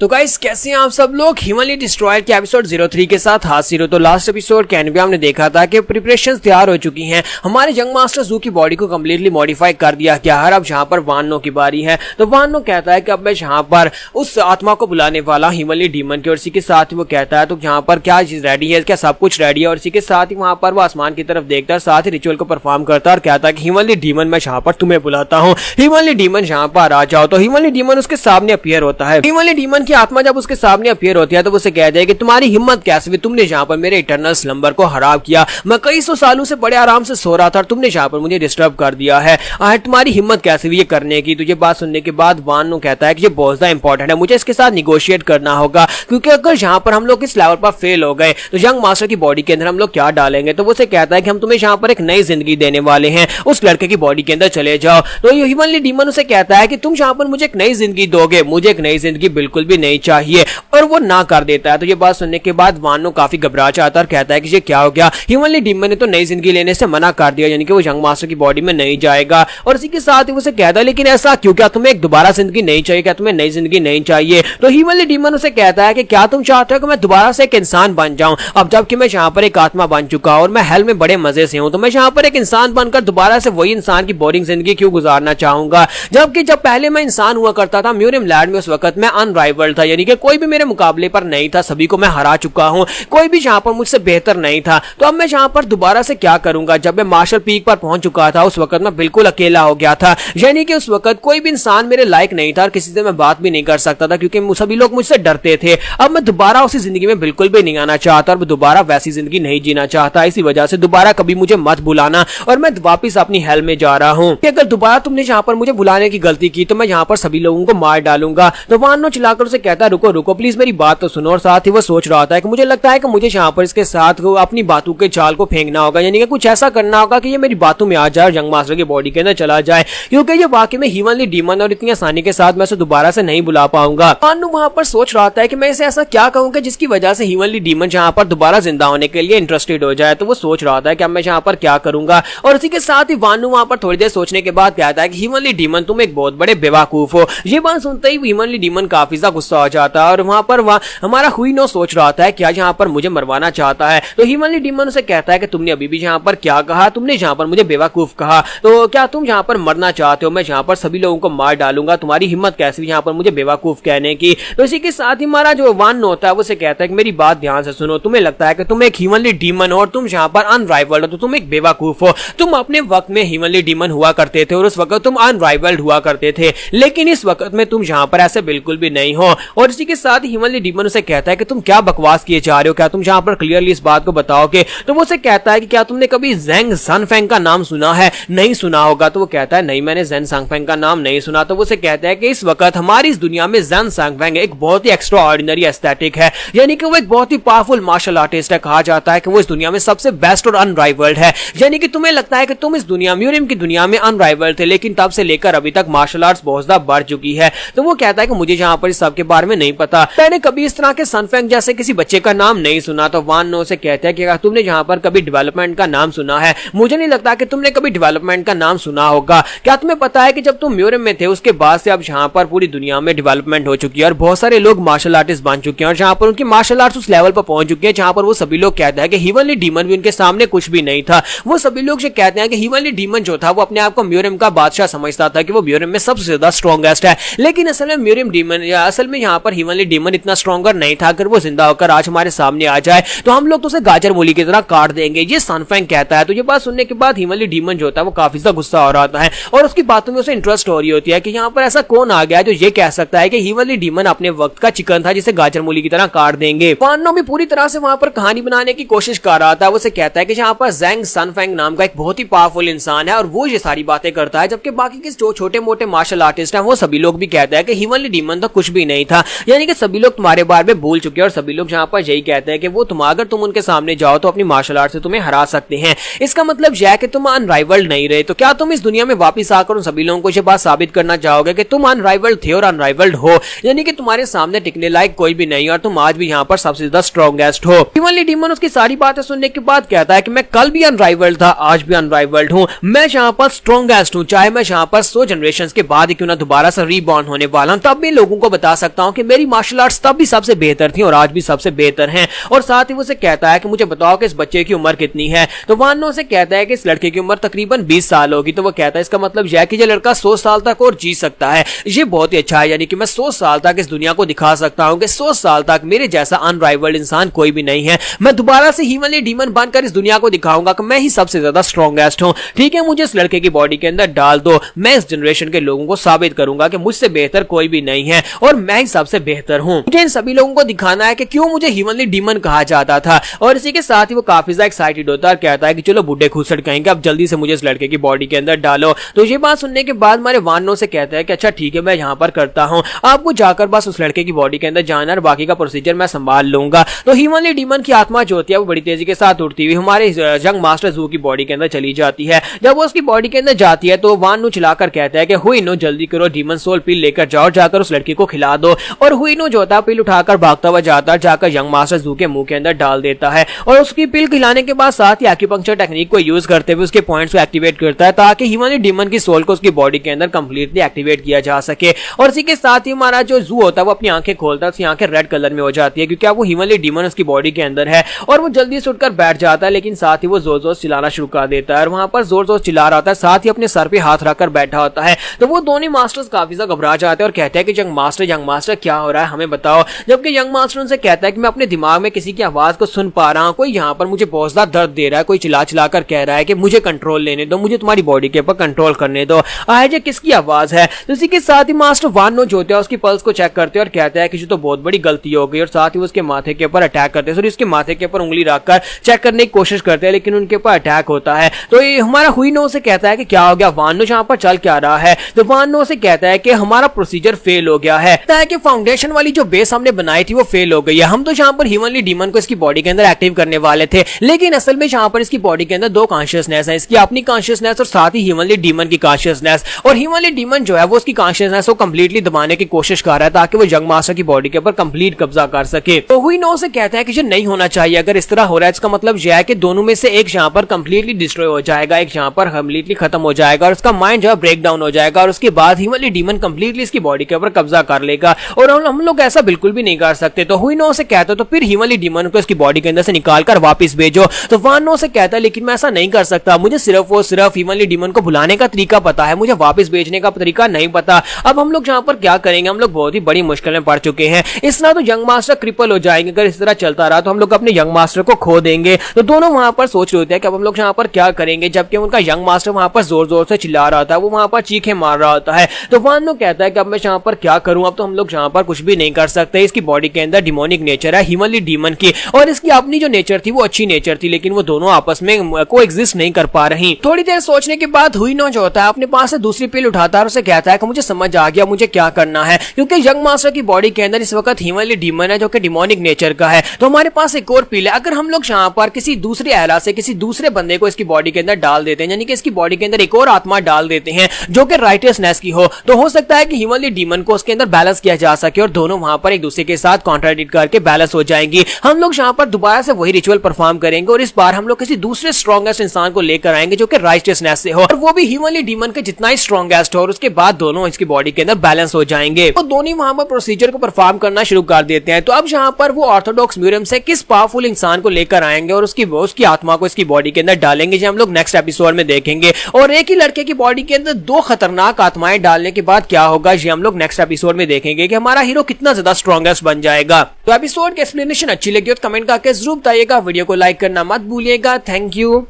तो गाइस कैसे हैं आप सब लोग? हीवनली डिस्ट्रॉयर के एपिसोड 03 के साथ हाजिर हो। तो लास्ट एपिसोड के एंड में हमने देखा था कि प्रिपरेशंस तैयार हो चुकी हैं, हमारे यंग मास्टर जू की बॉडी को कंप्लीटली मॉडिफाई कर दिया गया है। अब यहाँ पर वानो की बारी है। तो वानो कहता है कि अब मैं यहाँ पर उस आत्मा को बुलाने वाला हीवनली डीमन की और इसी के साथ ही वो कहता है तो यहाँ पर क्या चीज रेडी है, क्या सब कुछ रेडी है? और इसी के साथ ही वहां पर वो आसमान की तरफ देखता है, साथ ही रिचुअल को परफॉर्म करता है और कहता है कि हीवनली डीमन मैं यहाँ पर तुम्हें बुलाता हूँ, हीवनली डीमन यहाँ पर आ जाओ। तो हीवनली डीमन उसके सामने अपीयर होता है। हीवनली डीमन की आत्मा जब उसके सामने अपीयर होती है तो उसे कहते हैं कि तुम्हारी हिम्मत कैसे हुई, तुमने यहाँ पर मेरे इटर्नल स्लंबर को हराब किया, मैं कई सौ सालों से बड़े आराम से सो रहा था और तुमने यहाँ पर मुझे डिस्टर्ब कर दिया है, तुम्हारी हिम्मत कैसे हुई ये करने की? तो ये बात सुनने के बाद वानो कहता है कि ये बहुत ज्यादा इंपॉर्टेंट है, मुझे इसके साथ निगोशिएट करना होगा क्योंकि अगर यहाँ पर हम लोग इस लेवल पर फेल हो गए तो यंग मास्टर की बॉडी के अंदर हम लोग क्या डालेंगे? तो वो उसे कहता है कि हम तुम्हें यहाँ पर एक नई जिंदगी देने वाले हैं, उस लड़के की बॉडी के अंदर चले जाओ। तो ये हीवनली डीमन उसे कहता है कि तुम यहाँ पर मुझे एक नई जिंदगी दोगे, मुझे एक नई जिंदगी बिल्कुल भी नहीं चाहिए, और वो ना कर देता है। तो ये बात सुनने के बाद वानो काफी घबरा जाता है और कहता है कि ये क्या हो गया, हीवनली डीमन ने तो नई जिंदगी लेने से मना कर दिया, यानी कि वो यंग मास्टर की बॉडी में नहीं जाएगा। और इसी के साथ ही उसे कहता है लेकिन ऐसा क्यों, क्या तुम्हें एक दोबारा जिंदगी नहीं चाहिए, क्या तुम्हें नई जिंदगी नहीं चाहिए? तो हीवनली डीमन उसे कहता है कि क्या तुम चाहते हो कि मैं दोबारा से एक इंसान बन जाऊं? अब जबकि मैं यहाँ पर एक आत्मा बन चुका हूं और मैं हेल में बड़े मजे से हूं, तो मैं यहाँ पर एक इंसान बनकर दोबारा से वही इंसान की बोरिंग जिंदगी क्यों गुजारना चाहूंगा? जबकि जब पहले मैं इंसान हुआ करता था म्यूरियम लैंड में, उस वक्त मैं अनराइवल्ड था, यानी कि कोई भी मेरे मुकाबले पर नहीं था, सभी को मैं हरा चुका हूं, कोई भी यहाँ पर मुझसे बेहतर नहीं था। तो अब मैं यहाँ पर दोबारा से क्या करूंगा? जब मैं मार्शल पीक पर पहुंच चुका था उस वक्त मैं बिल्कुल अकेला हो गया था, यानी कि उस वक्त कोई भी इंसान मेरे लायक नहीं था और किसी से मैं बात भी नहीं कर सकता था क्योंकि सभी लोग मुझसे डरते थे। अब मैं दोबारा उसी जिंदगी में बिल्कुल भी नहीं आना चाहता और मैं दोबारा वैसी जिंदगी नहीं जीना चाहता। इसी वजह से दोबारा कभी मुझे मत बुलाना और मैं वापिस अपनी हेल में जा रहा हूँ। अगर दोबारा तुमने यहाँ पर मुझे बुलाने की गलती की तो मैं यहाँ पर सभी लोगों को मार डालूंगा। तो वानो चिल्लाकर उसे कहता है रुको रुको प्लीज मेरी बात तो सुनो। और साथ ही वो सोच रहा था कि मुझे लगता है कि मुझे यहाँ पर इसके साथ अपनी बातों के चाल को फेंकना होगा, यानी कि कुछ ऐसा करना होगा कि ये मेरी बातों में आ जाए और यंग मास्टर की बॉडी के अंदर चला जाए, क्योंकि ये वाकई में हीवनली डीमन और इतनी आसानी के साथ मैं इसे दोबारा से नहीं बुला पाऊंगा। वानो वहां पर सोच रहा था कि मैं इसे ऐसा क्या कहूंगा जिसकी वजह से हीवनली डीमन यहाँ पर दोबारा जिंदा होने के लिए इंटरेस्टेड हो जाए। तो वो सोच रहा था कि अब मैं यहाँ पर क्या करूंगा। और इसी के साथ ही वानो वहां पर थोड़ी देर सोचने के बाद कहता है कि हीवनली डीमन तुम एक बहुत बड़े बेवकूफ हो। ये बात सुनते ही हीवनली डीमन काफी ज्यादा गुस्सा हो जाता है और वहां पर हमारा हुईनो सोच रहा था कि आज यहाँ पर मुझे मरवाना चाहता है। तो हीवनली डीमन उसे कहता है कि तुमने अभी भी यहाँ पर क्या कहा, तुमने यहाँ पर मुझे बेवकूफ कहा, तो क्या तुम यहाँ पर मरना चाहते हो? मैं यहाँ पर सभी लोगों को मार डालूंगा, तुम्हारी हिम्मत कैसी यहाँ पर मुझे बेवकूफ कहने की। तो इसी के साथ ही हमारा जो वानो होता है वो उसे कहता है कि मेरी बात ध्यान से सुनो, तुम्हें लगता है कि तुम एक हीवनली डीमन हो और तुम यहाँ पर अनराइवल्ड हो, तो तुम एक बेवकूफ हो। तुम अपने वक्त में हीवनली डीमन हुआ करते थे और उस वक्त तुम अनराइवल्ड हुआ करते थे, लेकिन इस वक्त में तुम यहाँ पर ऐसे बिल्कुल भी नहीं हो। और इसी के साथ हीवनली डीमन उसे कहता है कि तुम क्या बकवास किए जा रहे हो, क्या तुम यहाँ पर क्लियरली इस बात को बताओगे? तो वो उसे कहता है कि क्या तुमने कभी ज़ेंग सनफेंग का नाम सुना है? नहीं सुना होगा। तो वो कहता है नहीं, मैंने ज़ेंग सनफेंग का नाम नहीं सुना। तो वो उसे कहता है कि इस वक्त हमारी इस दुनिया में ज़ेंग सनफेंग एक बहुत ही एक्स्ट्रा ऑर्डिनरी एस्थेटिक है, यानी कि वो एक बहुत ही पावरफुल मार्शल आर्टिस्ट है। कहा जाता है कि वो इस दुनिया में सबसे बेस्ट और अनराइवल्ड है, यानी कि तुम्हें लगता है कि तुम इस दुनिया म्यूरियम की दुनिया में अनराइवल्ड थे, लेकिन तब से लेकर अभी तक मार्शल आर्ट्स बहुत ज्यादा बढ़ चुकी है। तो वो कहता है कि मुझे यहाँ पर इस सब के बारे में नहीं पता, मैंने कभी इस तरह के सनफेंग जैसे किसी बच्चे का नाम नहीं सुना। तो वान नो से कहता है कि क्या तुमने यहाँ पर कभी डेवलपमेंट का नाम सुना है? मुझे नहीं लगता कि तुमने कभी डेवलपमेंट का नाम सुना होगा। क्या तुम्हें पता है कि जब तुम म्यूरियम में थे उसके बाद से अब यहाँ पर पूरी दुनिया में डेवलपमेंट हो चुकी है और बहुत सारे लोग मार्शल आर्टिस्ट बन चुके हैं और जहाँ पर उनकी मार्शल आर्ट्स उस लेवल पर पहुंच चुके हैं जहाँ पर वो सभी लोग कहते हैं कि हीवनली डीमन भी उनके सामने कुछ भी नहीं था। वो सभी लोग जो कहते हैं कि हीवनली डीमन जो था वो अपने आप को म्यूरियम का बादशाह समझता था कि वो म्यूरियम में सबसे ज्यादा स्ट्रॉन्गेस्ट है, लेकिन असल में म्यूरियम डीमन या असल में यहाँ पर हीवनली डीमन इतना स्ट्रॉन्गर नहीं था। अगर वो जिंदा होकर आज हमारे सामने आ जाए तो हम लोग तो उसे गाजर मूली की तरह काट देंगे, ये सनफेंग कहता है। तो ये बात सुनने के बाद हीवनली डीमन जो होता है वो काफी ज्यादा गुस्सा हो रहा है और उसकी बातों में उसे इंटरेस्ट हो रही होती है कि यहाँ पर ऐसा कौन आ गया जो ये कह सकता है कि हीवनली डीमन अपने वक्त का चिकन था जिसे गाजर मूली की तरह काट देंगे। वानो भी पूरी तरह से वहां पर कहानी बनाने की कोशिश कर रहा था। वो उसे कहता है कि यहाँ पर ज़ेंग सनफेंग नाम का एक बहुत ही पावरफुल इंसान है और वो ये सारी बातें करता है, जबकि बाकी के जो छोटे मोटे मार्शल आर्टिस्ट हैं वो सभी लोग भी कहते हैं कि हीवनली डीमन तो कुछ भी नहीं था, यानी कि सभी लोग तुम्हारे बारे में भूल चुके हैं और सभी लोग यहाँ पर यही कहते हैं कि वो अगर तुम उनके सामने जाओ तो अपनी मार्शल आर्ट से तुम्हें हरा सकते हैं। इसका मतलब यह है कि तुम अनराइवल्ड नहीं रहे। तो क्या तुम इस दुनिया में वापस आकर उन सभी लोगों को यह बात साबित करना चाहोगे कि तुम अनराइवल्ड थे और अनराइवल्ड हो, यानी कि तुम्हारे सामने टिकने लायक कोई भी नहीं और तुम आज भी यहाँ पर सबसे ज्यादा स्ट्रॉन्गेस्ट हो? हीवनली डीमन उसकी सारी बातें सुनने के बाद कहता है कि मैं कल भी अनराइवल्ड था, आज भी अनराइवल्ड हूँ, मैं यहाँ पर स्ट्रॉन्गेस्ट हूँ, चाहे मैं यहाँ पर 100 जनरेशन के बाद ही क्यों ना दोबारा से रीबॉर्न होने वाला हूँ, तब भी लोगों को बता सकता हूँ कि मेरी मार्शल आर्ट्स तब भी सबसे बेहतर थी और आज भी सबसे बेहतर हैं। और साथ ही वो उसे कहता है कि मुझे बताओ कि इस बच्चे की उम्र कितनी है? तो वानो से कहता है कि इस लड़के की उम्र तकरीबन 20 साल होगी। तो वो कहता है इसका मतलब यह है कि ये लड़का 100 साल तक और जी सकता है, ये बहुत ही अच्छा है, यानी कि मैं 100 साल तक इस दुनिया को दिखा सकता हूँ कि 100 साल तक मेरे जैसा अनराइवल्ड इंसान कोई भी नहीं है। मैं दोबारा से हीवनली डीमन बनकर इस दुनिया को दिखाऊंगा कि मैं ही सबसे ज्यादा स्ट्रॉन्गेस्ट हूँ। ठीक है, मुझे इस लड़के की बॉडी के अंदर डाल दो, मैं इस जनरेशन के लोगों को साबित करूंगा कि मुझसे बेहतर कोई भी नहीं है और मैं ही सबसे बेहतर हूँ। मुझे इन सभी लोगों को दिखाना है कि क्यों मुझे हीवनली डीमन कहा जाता था। और इसी के साथ ही वो काफी ज्यादा एक्साइटेड होता है और कहता है कि चलो बुड्ढे खुसड़ कहेंगे, अब जल्दी से मुझे इस लड़के की बॉडी के अंदर डालो। तो ये बात सुनने के बाद हमारे वानो से कहता है कि अच्छा ठीक है, मैं यहाँ पर करता हूँ, आपको जाकर बस उस लड़के की बॉडी के अंदर जाना और बाकी का प्रोसीजर मैं संभाल लूंगा। तो हीवनली डीमन की आत्मा जो होती है वो बड़ी तेजी के साथ उड़ती हुई हमारे यंग मास्टर जू की बॉडी के अंदर चली जाती है। जब वो उसकी बॉडी के अंदर जाती है तो वानो चिल्लाकर कहता है कि हुईनो जल्दी करो, डीमन सोल पिल लेकर जाओ, जाकर उस लड़की को खिला दो। और हुईनो जो होता है पिल उठाकर भागता हुआ जाता है, जाकर यंग मास्टर जू के मुंह के अंदर डाल देता है और उसकी पिल खिलाने के बाद साथ ही एक्यूपंक्चर टेक्निक को यूज करते हुए उसके पॉइंट्स को एक्टिवेट करता है ताकि हीवनली डीमन की सोल को उसकी बॉडी के अंदर कंप्लीटली एक्टिवेट किया जा सके। और इसी के साथ ही हमारा जो जू होता है वो अपनी आंखें खोलता है, उसकी आंखें रेड कलर में हो जाती है क्योंकि वो हीवनली डीमन उसकी बॉडी के अंदर है और वो जल्दी से उठकर बैठ जाता है, लेकिन साथ ही वो जोर जोर चिल्लाना शुरू कर देता है और वहां पर जोर जोर चिल्ला रहा होता है, साथ ही अपने सर पे हाथ रखकर बैठा होता है। तो वो दोनों मास्टर्स काफी ज्यादा घबरा जाते हैं और कहते हैं कि यंग मास्टर क्या हो रहा है, हमें बताओ। जबकि यंग मास्टर उनसे कहता है कि मैं अपने दिमाग में किसी की आवाज को सुन पा रहा हूँ, कोई यहाँ पर मुझे बहुत ज्यादा दर्द दे रहा है, कोई चिल्ला चिल्लाकर कह रहा है कि मुझे कंट्रोल लेने दो, मुझे तुम्हारी बॉडी के ऊपर कंट्रोल करने दो, आज किसकी आवाज है? तो इसी के साथ ही मास्टर वानो जो होते हैं उसकी पल्स को चेक करते हैं और कहते हैं कि जो तो बहुत बड़ी गलती हो गई और साथ ही उसके माथे के ऊपर अटैक करते हैं, सॉरी उसके माथे के ऊपर उंगली रखकर चेक करने की कोशिश करते हैं, लेकिन उनके ऊपर अटैक होता है। तो ये हमारा हुईनो से कहता है कि क्या हो गया वानो, यहाँ पर चल क्या रहा है? तो वानो से कहता है कि हमारा प्रोसीजर फेल हो गया है, कि फाउंडेशन वाली जो बेस हमने बनाई थी वो फेल हो गई है। हम तो यहाँ पर हीवनली डीमन को इसकी बॉडी के अंदर एक्टिव करने वाले थे, लेकिन असल में यहाँ पर इसकी बॉडी के अंदर दो कॉन्शियसनेस है, इसकी अपनी कॉन्शियसनेस और साथ ही हीवनली डीमन की कॉन्शियसनेस। और हीवनली डीमन जो है वो उसकी कॉन्शियसनेस को कंप्लीटली दबाने की कोशिश कर रहा है ताकि वो यंग मास्टर की बॉडी के ऊपर कंप्लीट कब्जा कर सके। तो हुईनो से कहता है कि ये नहीं होना चाहिए, अगर इस तरह हो रहा है इसका मतलब यह है कि दोनों में से एक यहाँ पर कंप्लीटली डिस्ट्रॉय हो जाएगा, एक यहाँ पर कंप्लीटली खत्म हो जाएगा और उसका माइंड जो है ब्रेक डाउन हो जाएगा और उसके बाद हीवनली डीमन कंप्लीटली इसकी बॉडी के ऊपर कब्जा कर लेगा। जाएगा और हम लोग ऐसा बिल्कुल भी नहीं कर सकते। तो हुइनो से कहता तो फिर हीवनली डीमन को इसकी बॉडी के अंदर से निकाल कर वापस भेजो। तो वानो से कहता है लेकिन मैं ऐसा नहीं कर सकता, मुझे सिर्फ और सिर्फ हीवनली डीमन को बुलाने का तरीका पता है, मुझे वापस भेजने का तरीका नहीं पता। अब हम लोग यहाँ पर क्या करेंगे, हम लोग बहुत ही बड़ी मुश्किल में पड़ चुके हैं। इस तरह तो यंग मास्टर क्रिपल हो जाएंगे, अगर इस तरह चलता रहा तो हम लोग अपने यंग मास्टर को खो देंगे। तो दोनों वहां पर सोच रहे होते हैं कि अब हम लोग यहाँ पर क्या करेंगे, जबकि उनका यंग मास्टर वहां पर जोर जोर से चिल्ला रहा था, वो वहां पर चीखे मार रहा होता है। तो वानो कहता है कि अब मैं यहाँ पर क्या करूं, अब तो हम लोग यहाँ पर कुछ भी नहीं कर सकते। इसकी बॉडी के अंदर डिमोनिक नेचर है हीवनली डीमन की, और इसकी अपनी जो नेचर थी वो अच्छी नेचर थी, लेकिन वो दोनों आपस में को एग्जिस्ट नहीं कर पा रही। थोड़ी देर सोचने के बाद हुइनो जो होता है अपने पास से दूसरी पिल उठाता है और उसे कहता है कि मुझे समझ आ गया मुझे क्या करना है, क्योंकि यंग मास्टर की बॉडी के अंदर इस वक्त हीवनली डीमन है जो कि डिमोनिक नेचर का है। तो हमारे पास एक और पिल है, अगर हम लोग यहाँ पर किसी दूसरे एला से किसी दूसरे बंदे को इसकी बॉडी के अंदर डाल देते हैं, यानी कि इसकी बॉडी के अंदर एक और आत्मा डाल देते हैं जो कि राइटियसनेस की तो हो सकता है कि हीवनली डीमन को उसके अंदर बैलेंस किया जा सके और दोनों वहां पर एक दूसरे के साथ कॉन्ट्राडिक्ट करके बैलेंस हो जाएंगी। हम लोग यहाँ पर दोबारा से वही रिचुअल परफॉर्म करेंगे और इस बार हम लोग किसी दूसरे स्ट्रॉन्गेस्ट इंसान को लेकर आएंगे जो कि राइटियसनेस से हो, और वो भी हीवनली डीमन के जितना ही स्ट्रॉन्गेस्ट हो, और उसके बाद दोनों इसकी बॉडी के अंदर बैलेंस हो जाएंगे। तो दोनों वहां पर प्रोसीजर को परफॉर्म करना शुरू कर देते हैं। तो अब यहाँ पर वो ऑर्थोडॉक्स म्यूजियम से किस पावरफुल इंसान को लेकर आएंगे और उसकी आत्मा को इसकी बॉडी के अंदर डालेंगे, जो हम लोग नेक्स्ट एपिसोड में देखेंगे। और एक ही लड़के की बॉडी के अंदर दो खतरनाक आत्माएं डालने के बाद क्या होगा, ये हम लोग नेक्स्ट एपिसोड में देखेंगे कि हमारा हीरो कितना ज्यादा स्ट्रॉन्गेस्ट बन जाएगा। तो एपिसोड की एक्सप्लेनेशन अच्छी लगी हो तो कमेंट करके जरूर बताइएगा, वीडियो को लाइक करना मत भूलिएगा। Thank you.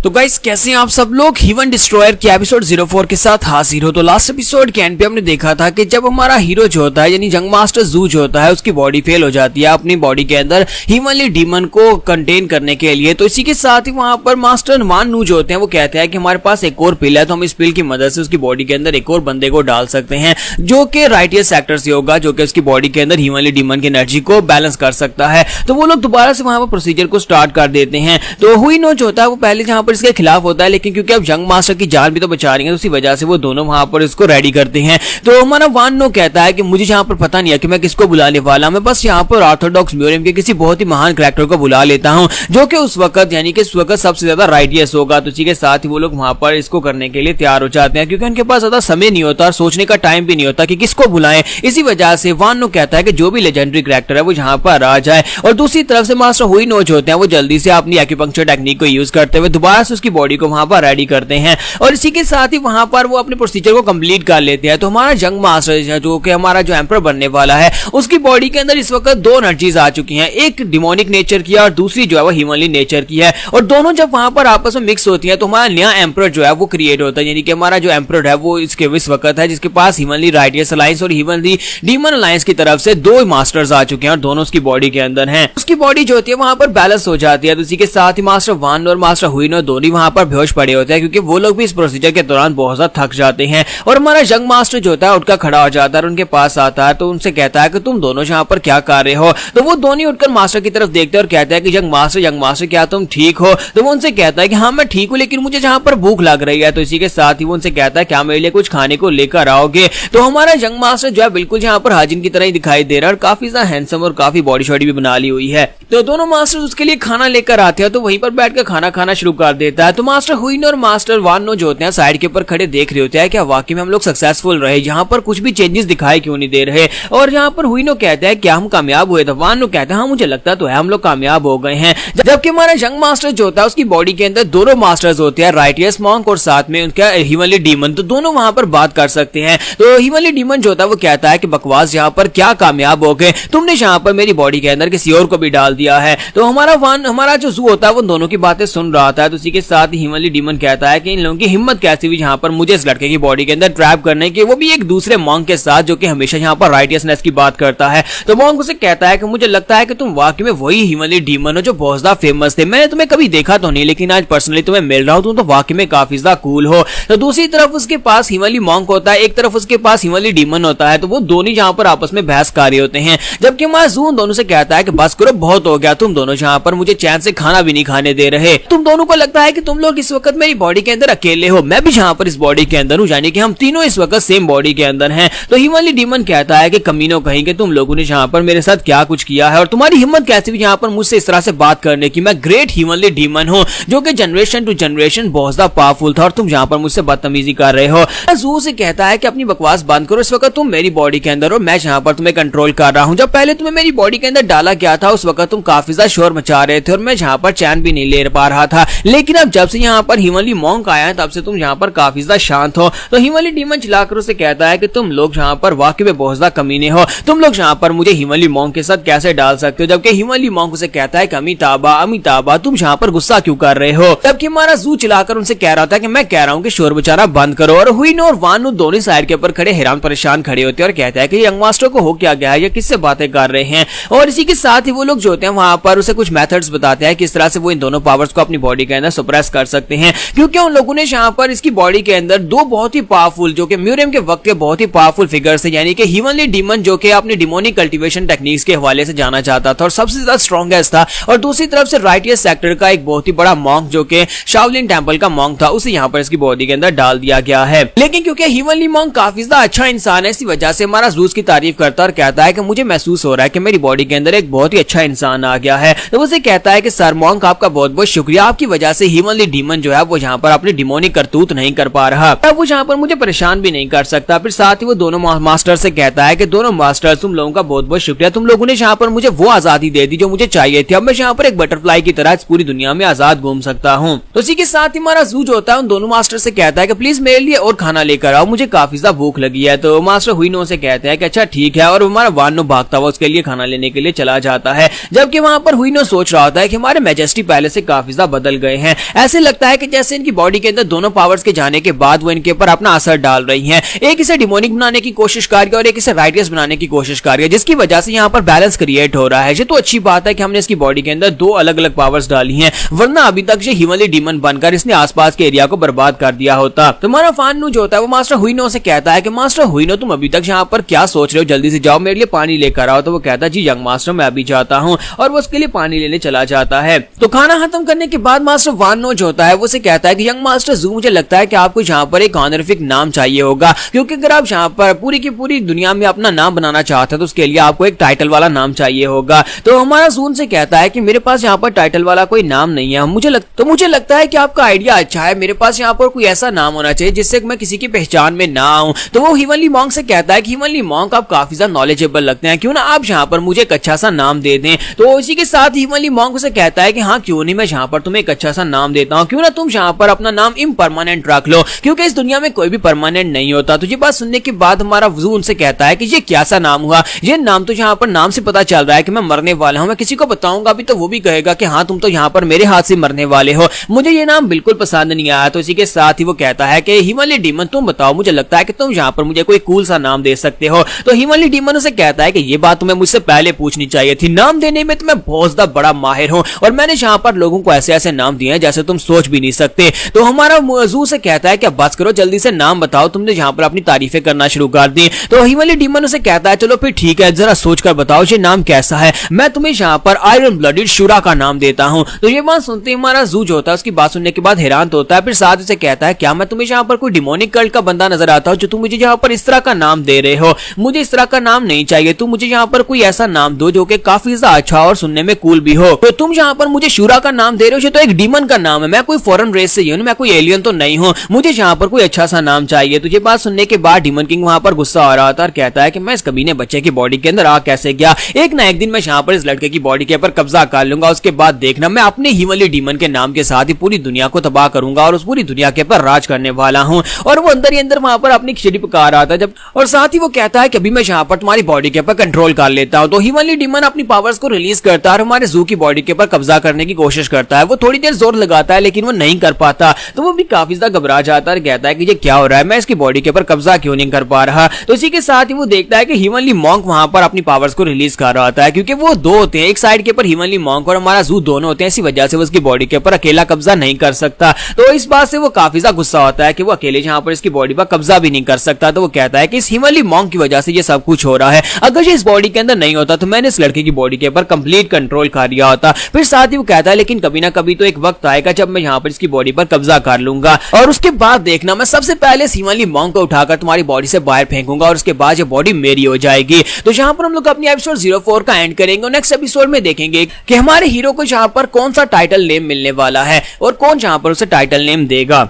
तो गाइस कैसे हैं आप सब लोग, हीवन डिस्ट्रॉयर के एपिसोड 04 के साथ हाजिर हो। तो लास्ट एपिसोड के एंड पे हमने देखा था कि जब हमारा हीरो जो होता है यानी यंग मास्टर जू जो होता है उसकी बॉडी फेल हो जाती है अपनी बॉडी के अंदर हीवनली डीमन को कंटेन करने के लिए। तो इसी के साथ ही वहां पर मास्टर वानु जो होते हैं वो कहते हैं कि हमारे पास एक और पिल है, तो हम इस पिल की मदद से उसकी बॉडी के अंदर एक और बंदे को डाल सकते हैं जो कि राइटियस सेक्टर से होगा, जो कि उसकी बॉडी के अंदर हीवनली डीमन की एनर्जी को बैलेंस कर सकता है। तो वो लोग दोबारा से वहां पर प्रोसीजर को स्टार्ट कर देते हैं। तो हुइनो जो होता है वो पहले जहां पर इसके खिलाफ होता है, लेकिन क्योंकि अब यंग मास्टर की जान भी तो बचा रही है, तो उसी वजह से वो दोनों वहां पर इसको रेडी करते हैं। तो हमारा वानो कहता है कि मुझे यहाँ पर पता नहीं है कि मैं किसको बुलाने वाला, मैं बस यहाँ पर ऑर्थोडॉक्स म्यूजियम के किसी बहुत ही महान कैरेक्टर को बुला लेता हूँ जो कि उस वक्त यानी कि इस वक्त सबसे ज्यादा राइटियस होगा। तो इसी के साथ ही वो लोग वहां पर इसको करने के लिए तैयार हो जाते हैं, क्योंकि उनके पास ज्यादा समय नहीं होता और सोचने का टाइम भी नहीं होता कि किसको बुलाएं। इसी वजह से वानो कहता है कि जो भी लेजेंडरी कैरेक्टर है वो यहाँ पर आ जाए। और दूसरी तरफ से मास्टर हुइनो जो होते हैं वो जल्दी से अपनी एक्यूपंक्चर टेक्निक को यूज करते हुए दोबारा से उसकी बॉडी को वहां पर रेडी करते हैं और इसी के साथ ही वहां पर वो अपने प्रोसीजर को कंप्लीट कर लेते हैं। तो हमारा यंग मास्टर जो कि हमारा जो एम्पर बनने वाला है उसकी बॉडी के अंदर इस वक्त दो एनर्जीज आ चुकी हैं, एक डिमोनिक नेचर की है और दूसरी जो है वो हीवनली नेचर की है। और दोनों जब वहां पर आपस में मिक्स होती है तो हमारा नया एम्पर जो है वो क्रिएट होता है, यानी कि हमारा जो एम्पर है वो इसके इस वक्त है जिसके पास हीवनली राइटियस अलायंस और हीवनली डीमन अलायंस की तरफ से दो मास्टर्स आ चुके हैं और दोनों उसकी बॉडी के अंदर हैं। उसकी बॉडी जो होती है वहां पर बैलेंस हो जाती है। तो इसी के साथ ही मास्टर वान और मास्टर हुइनो दोनों वहां पर बेहोश पड़े होते हैं, क्योंकि वो लोग भी इस प्रोसीजर के दौरान बहुत ज्यादा थक जाते हैं। और हमारा यंग मास्टर जो होता है उठकर खड़ा हो जाता है और उनके पास आता है, तो उनसे कहता है कि तुम दोनों यहाँ पर क्या कर रहे हो। तो वो दोनों उठकर मास्टर की तरफ देखते हैं और कहते हैं कि यंग मास्टर क्या तुम ठीक हो। तो वो उनसे कहता है कि हाँ मैं ठीक हूँ, लेकिन मुझे यहाँ पर भूख लग रही है। तो इसी के साथ ही वो उनसे कहता है क्या मेरे लिए कुछ खाने को लेकर आओगे। तो हमारा यंग मास्टर जो है बिल्कुल यहाँ पर हाजिन की तरह ही दिखाई दे रहा है और काफी ज्यादा हैंडसम और काफी बॉडी शॉडी भी बना ली हुई है। तो दोनों मास्टर उसके लिए खाना लेकर आते हैं, तो वहीं पर बैठकर खाना खाना शुरू कर देता है। तो मास्टर हुइनो और मास्टर वानो जो होते हैं साइड के ऊपर खड़े देख रहे होते हैं क्या वाकई में हम लोग सक्सेसफुल रहे, यहाँ पर कुछ भी चेंजेस दिखाई क्यों नहीं दे रहे। और यहाँ पर हुइनो कहता है क्या हम कामयाब हुए। तो वानो कहता है हाँ मुझे लगता तो है हम लोग कामयाब हो गए हैं। जबकि हमारा यंग मास्टर जो होता है उसकी बॉडी के अंदर दोनों मास्टर्स होते हैं, राइटियस मॉन्क और साथ में उनका हीवनली डीमन, तो दोनों वहां पर बात कर सकते हैं। तो हीवनली डीमन जो होता है वो कहता है कि बकवास, यहाँ पर क्या कामयाब हो गए, तुमने यहाँ पर मेरी बॉडी के अंदर किसी और को भी डाल दिया है। तो हमारा जो जू होता है वो दोनों की बातें सुन रहा था। तो उसी के साथ हीवनली डीमन कहता है कि इन लोगों की हिम्मत कैसी हुई यहाँ पर मुझे इस लड़के की बॉडी के अंदर ट्रैप करने की, वो भी एक दूसरे मॉन्क के साथ जो कि हमेशा यहाँ पर राइटियसनेस की बात करता है। तो मॉन्क उसे कहता है कि मुझे लगता है कि तुम वाकई में वही हीवनली डीमन हो जो बहुत ज्यादा फेमस थे, मैंने तुम्हें कभी देखा तो नहीं लेकिन आज पर्सनली तुम्हें मिल रहा हूं, तुम तो वाकई में काफी ज्यादा कूल हो। तो दूसरी तरफ उसके पास हीवनली मॉन्क होता है, एक तरफ उसके पास हीवनली डीमन होता है। तो वो दोनों यहाँ पर आपस में बहस कर रहे होते हैं, जबकि हमारा जू दोनों से कहता है कि बस करो बहुत हो गया, तुम दोनों यहाँ पर मुझे चैन से खाना भी नहीं खाने दे रहे। तुम दोनों को लगता कहता है कि तुम लोग इस वक्त मेरी बॉडी के अंदर अकेले हो, मैं भी यहाँ पर इस बॉडी के अंदर हूँ, यानी कि हम तीनों इस वक्त सेम बॉडी के अंदर हैं। तो हीवनली डीमन कहता है कि कमीनों कहेंगे तुम लोगों ने यहाँ पर मेरे साथ क्या कुछ किया है और तुम्हारी हिम्मत कैसे भी यहाँ पर मुझसे इस तरह से बात करने की। मैं ग्रेट हीवनली डीमन हूँ जो कि जनरेशन टू जनरेशन बहुत ज्यादा पावरफुल था और तुम यहाँ पर मुझसे बदतमीजी कर रहे हो। जू से कहता है कि अपनी बकवास बंद करो, इस वक्त तुम मेरी बॉडी के अंदर हो, मैं यहाँ पर तुम्हें कंट्रोल कर रहा हूँ। जब पहले तुम्हें मेरी बॉडी के अंदर डाला गया था उस वक्त तुम काफी ज्यादा शोर मचा रहे थे और मैं यहाँ पर चैन भी नहीं ले पा रहा था, लेकिन अब जब से यहाँ पर हीवनली मॉन्क आया है तब से तुम यहाँ पर काफी ज्यादा शांत हो। तो हीवनली डीमन चिल्लाकर उसे कहता है कि तुम लोग यहाँ पर वाकई में बहुत ज्यादा कमीने हो, तुम लोग यहाँ पर मुझे हीवनली मॉन्क के साथ कैसे डाल सकते हो। जबकि हीवनली मॉन्क उसे कहता है कि अमिताभा अमिताभा तुम यहाँ पर गुस्सा क्यों कर रहे हो। जबकि हमारा जू चिल्लाकर उनसे कह रहा था कि मैं कह रहा हूँ कि शोर बचाना बंद करो। और हुईनो और वानु दोनों साइड के ऊपर खड़े हैरान परेशान खड़े होते हैं और कहता है कि यंग मास्टर को हो क्या गया है, ये किससे बातें कर रहे हैं। और इसी के साथ ही वो लोग जो होते हैं वहां पर उसे कुछ मेथड्स बताते हैं किस तरह से वो इन दोनों पावर्स को अपनी बॉडी के अंदर सप्रेस कर सकते हैं, क्योंकि उन लोगों ने यहाँ पर इसकी बॉडी के अंदर दो बहुत ही पावरफुल जो कि म्यूरियम के वक्त के बहुत ही पावरफुल फिगर्स थे, यानी कि हीवनली डीमन जो कि अपनी डिमोनिक कल्टीवेशन टेक्निक्स के हवाले से जाना चाहता था और सबसे ज्यादा स्ट्रॉन्गेस्ट था, और दूसरी तरफ से राइटियस सेक्टर का एक बहुत ही बड़ा मॉन्क जो कि शाओलिन टेंपल का मॉन्क था, उसे यहाँ पर इसकी बॉडी के अंदर डाल दिया गया है। लेकिन क्योंकि हीवनली मॉन्क काफी ज्यादा अच्छा इंसान है, इसी वजह से हमारा जूस की तारीफ करता है और कहता है कि मुझे महसूस हो रहा है कि मेरी बॉडी के अंदर एक बहुत ही अच्छा इंसान आ गया है। तो उसे कहता है कि सर मॉन्क आपका बहुत बहुत शुक्रिया, आपकी वजह से हीवनली डीमन जो है वो यहाँ पर अपनी डिमोनिक करतूत नहीं कर पा रहा, अब वो यहाँ पर मुझे परेशान भी नहीं कर सकता। फिर साथ ही वो दोनों मास्टर से कहता है कि दोनों मास्टर तुम लोगों का बहुत बहुत शुक्रिया, तुम लोगों ने यहाँ पर मुझे वो आजादी दे दी जो मुझे चाहिए थी, अब मैं यहाँ पर एक बटरफ्लाई की तरह इस पूरी दुनिया में आजाद घूम सकता हूँ। तो इसी के साथ ही हमारा जू जो होता है उन दोनों मास्टर से कहता है कि प्लीज मेरे लिए और खाना लेकर आओ, मुझे काफी ज्यादा भूख लगी है। तो मास्टर हुईनो से कहते हैं कि अच्छा ठीक है, और हमारा वानो भागता हुआ उसके लिए खाना लेने के लिए चला जाता है। जबकि वहां पर हुईनो सोच रहा होता है कि हमारे मैजेस्टी पहले से काफी ज्यादा बदल गए हैं, ऐसे लगता है कि जैसे इनकी बॉडी के अंदर दोनों पावर्स के जाने के बाद वो इनके ऊपर अपना असर डाल रही हैं, एक इसे डिमोनिक बनाने की कोशिश कर रही है और एक इसे राइटियस बनाने की कोशिश कर रही है, जिसकी वजह से यहाँ पर बैलेंस क्रिएट हो रहा है। ये तो अच्छी बात है कि हमने इसकी बॉडी के अंदर दो अलग अलग पावर्स डाली हैं, वरना अभी तक ये हीवनली डीमन बनकर इसने आसपास के एरिया को बर्बाद कर दिया होता। तुम्हारा फानू जो होता है वो मास्टर हुईनो से कहता है कि मास्टर हुईनो तुम अभी तक यहाँ पर क्या सोच रहे हो, जल्दी से जाओ मेरे लिए पानी लेकर आओ। तो वो कहता है जी यंग मास्टर मैं अभी जाता हूँ, और वो उसके लिए पानी लेने चला जाता है। तो खाना खत्म करने के बाद मास्टर वानो जो होता है वो से कहता है कि यंग मास्टर जू मुझे लगता है कि आपको यहाँ पर एक ऑनरिफिक नाम चाहिए होगा, क्योंकि अगर आप यहाँ पर पूरी की पूरी दुनिया में अपना नाम बनाना चाहते हैं तो उसके लिए आपको एक टाइटल वाला नाम चाहिए होगा। तो हमारा जून से कहता है कि मेरे पास यहाँ पर टाइटल वाला कोई नाम नहीं है, मुझे लगता है कि आपका आइडिया अच्छा है, मेरे पास यहाँ पर कोई ऐसा नाम होना चाहिए जिससे मैं किसी की पहचान में ना आऊं। तो वो हीवनली मॉन्क से कहता है कि हीवनली मॉन्क आप काफी ज्यादा नॉलेजेबल लगते हैं, क्यों ना आप यहाँ पर मुझे एक अच्छा सा नाम दे दें। तो इसी के साथ हीवनली मॉन्क उसे कहता है कि हाँ क्यों नहीं, मैं यहाँ पर तुम्हें एक अच्छा सा नाम देता हूँ, क्यों ना तुम यहाँ पर अपना नाम इम्परमानेंट रख लो, क्योंकि इस दुनिया में कोई भी परमानेंट नहीं होता। तो ये बात सुनने के बाद हमारा वजू उनसे कहता है कि ये क्या सा नाम हुआ, ये नाम तो यहाँ पर नाम से पता चल रहा है कि मैं मरने वाला हूँ, मैं किसी को बताऊंगा भी तो वो भी कहेगा कि हाँ तुम तो यहाँ पर मेरे हाथ से मरने वाले हो, मुझे ये नाम बिल्कुल पसंद नहीं आया। तो इसी के साथ ही वो कहता है कि हीवनली डीमन तुम बताओ, मुझे लगता है कि तुम यहाँ पर मुझे कोई कूल सा नाम दे सकते हो। तो हीवनली डीमन उसे कहता है कि ये बात तुम्हें मुझसे पहले पूछनी चाहिए थी, नाम देने में तो मैं बहुत ज्यादा बड़ा माहिर हूँ और मैंने यहाँ पर लोगों को ऐसे ऐसे नाम दिए हैं जैसे तुम सोच भी नहीं सकते। तो हमारा मौजू से कहता है कि बस करो जल्दी से नाम बताओ, तुमने यहाँ पर अपनी तारीफें करना शुरू कर दी। तो हीवनली डीमन उसे कहता है चलो फिर ठीक है, जरा सोच कर बताओ ये नाम कैसा है, मैं तुम्हें यहाँ पर आयरन ब्लडेड शूरा का नाम देता हूँ। तो ये बात सुनते ही हमारा जू जो होता है उसकी बात सुनने के बाद हैरान होता है, फिर साथ उसे कहता है क्या मैं तुम्हें यहाँ पर कोई डिमोनिक कल्ट का बंदा नजर आता हूँ जो तुम मुझे यहाँ पर इस तरह का नाम दे रहे हो, मुझे इस तरह का नाम नहीं चाहिए, तुम मुझे यहाँ पर कोई ऐसा नाम दो जो कि काफी ज्यादा अच्छा और सुनने में कूल भी हो। तो तुम यहाँ पर मुझे शूरा का नाम दे रहे हो, ये तो एक डीमन का नाम है, मैं कोई फॉरेन रेस से हूँ, मैं कोई एलियन तो नहीं हूँ, मुझे यहाँ पर कोई अच्छा सा नाम चाहिए। तो ये बात सुनने के बाद डीमन किंग वहां पर गुस्सा आ रहा था और कहता है कि मैं इस कमीने बच्चे की बॉडी के अंदर आ कैसे गया, एक ना एक दिन मैं यहाँ पर इस लड़के की बॉडी के ऊपर कब्जा कर लूंगा, उसके बाद देखना मैं अपने हीवनली डीमन के नाम के साथ ही पूरी दुनिया को तबाह करूंगा और उस पूरी दुनिया के ऊपर राज करने वाला हूँ। और वो अंदर ही अंदर वहां पर अपनी खिचड़ी पका रहा था जब, और साथ ही वो कहता है कि अभी मैं यहाँ पर तुम्हारी बॉडी के ऊपर कंट्रोल कर लेता हूँ। तो हीवनली डीमन अपनी पावर्स को रिलीज करता है और हमारे जू की बॉडी के ऊपर कब्जा करने की कोशिश करता है। वो थोड़ी देर जोर लगाता है लेकिन वो नहीं कर पाता, तो वो भी काफी ज्यादा घबरा जाता है, कहता है कि ये क्या हो रहा है, मैं इसकी बॉडी के ऊपर कब्जा क्यों नहीं कर पा रहा। तो इसी के साथ ही वो देखता है कि हीवनली मॉन्क वहां पर अपनी पावर्स को रिलीज कर रहा होता है, क्योंकि वो दो होते हैं, एक साइड के ऊपर हीवनली मॉन्क और हमारा जू दोनों होते हैं, इसी वजह से वो उसकी बॉडी के ऊपर अकेला कब्जा नहीं कर सकता। तो इस बात से वो काफी ज्यादा गुस्सा होता है कि वो अकेले यहाँ पर इसकी बॉडी पर कब्जा भी नहीं कर सकता। तो वो कहता है कि इस हीवनली मॉन्क की वजह से ये सब कुछ हो रहा है, अगर ये इस बॉडी के अंदर नहीं होता तो मैंने इस लड़के की बॉडी के ऊपर कंप्लीट कंट्रोल कर लिया होता। फिर साथ ही वो कहता है लेकिन कभी ना कभी तो एक वक्त वक्त आएगा जब मैं यहाँ पर इसकी बॉडी पर कब्जा कर लूंगा, और उसके बाद देखना मैं सबसे पहले हीवनली मॉन्क को उठाकर तुम्हारी बॉडी से बाहर फेंकूंगा और उसके बाद ये बॉडी मेरी हो जाएगी। तो यहाँ पर हम लोग अपनी एपिसोड 04 का एंड करेंगे और नेक्स्ट एपिसोड में देखेंगे कि हमारे हीरो को यहाँ पर कौन सा टाइटल नेम मिलने वाला है और कौन यहाँ पर उसे टाइटल नेम देगा।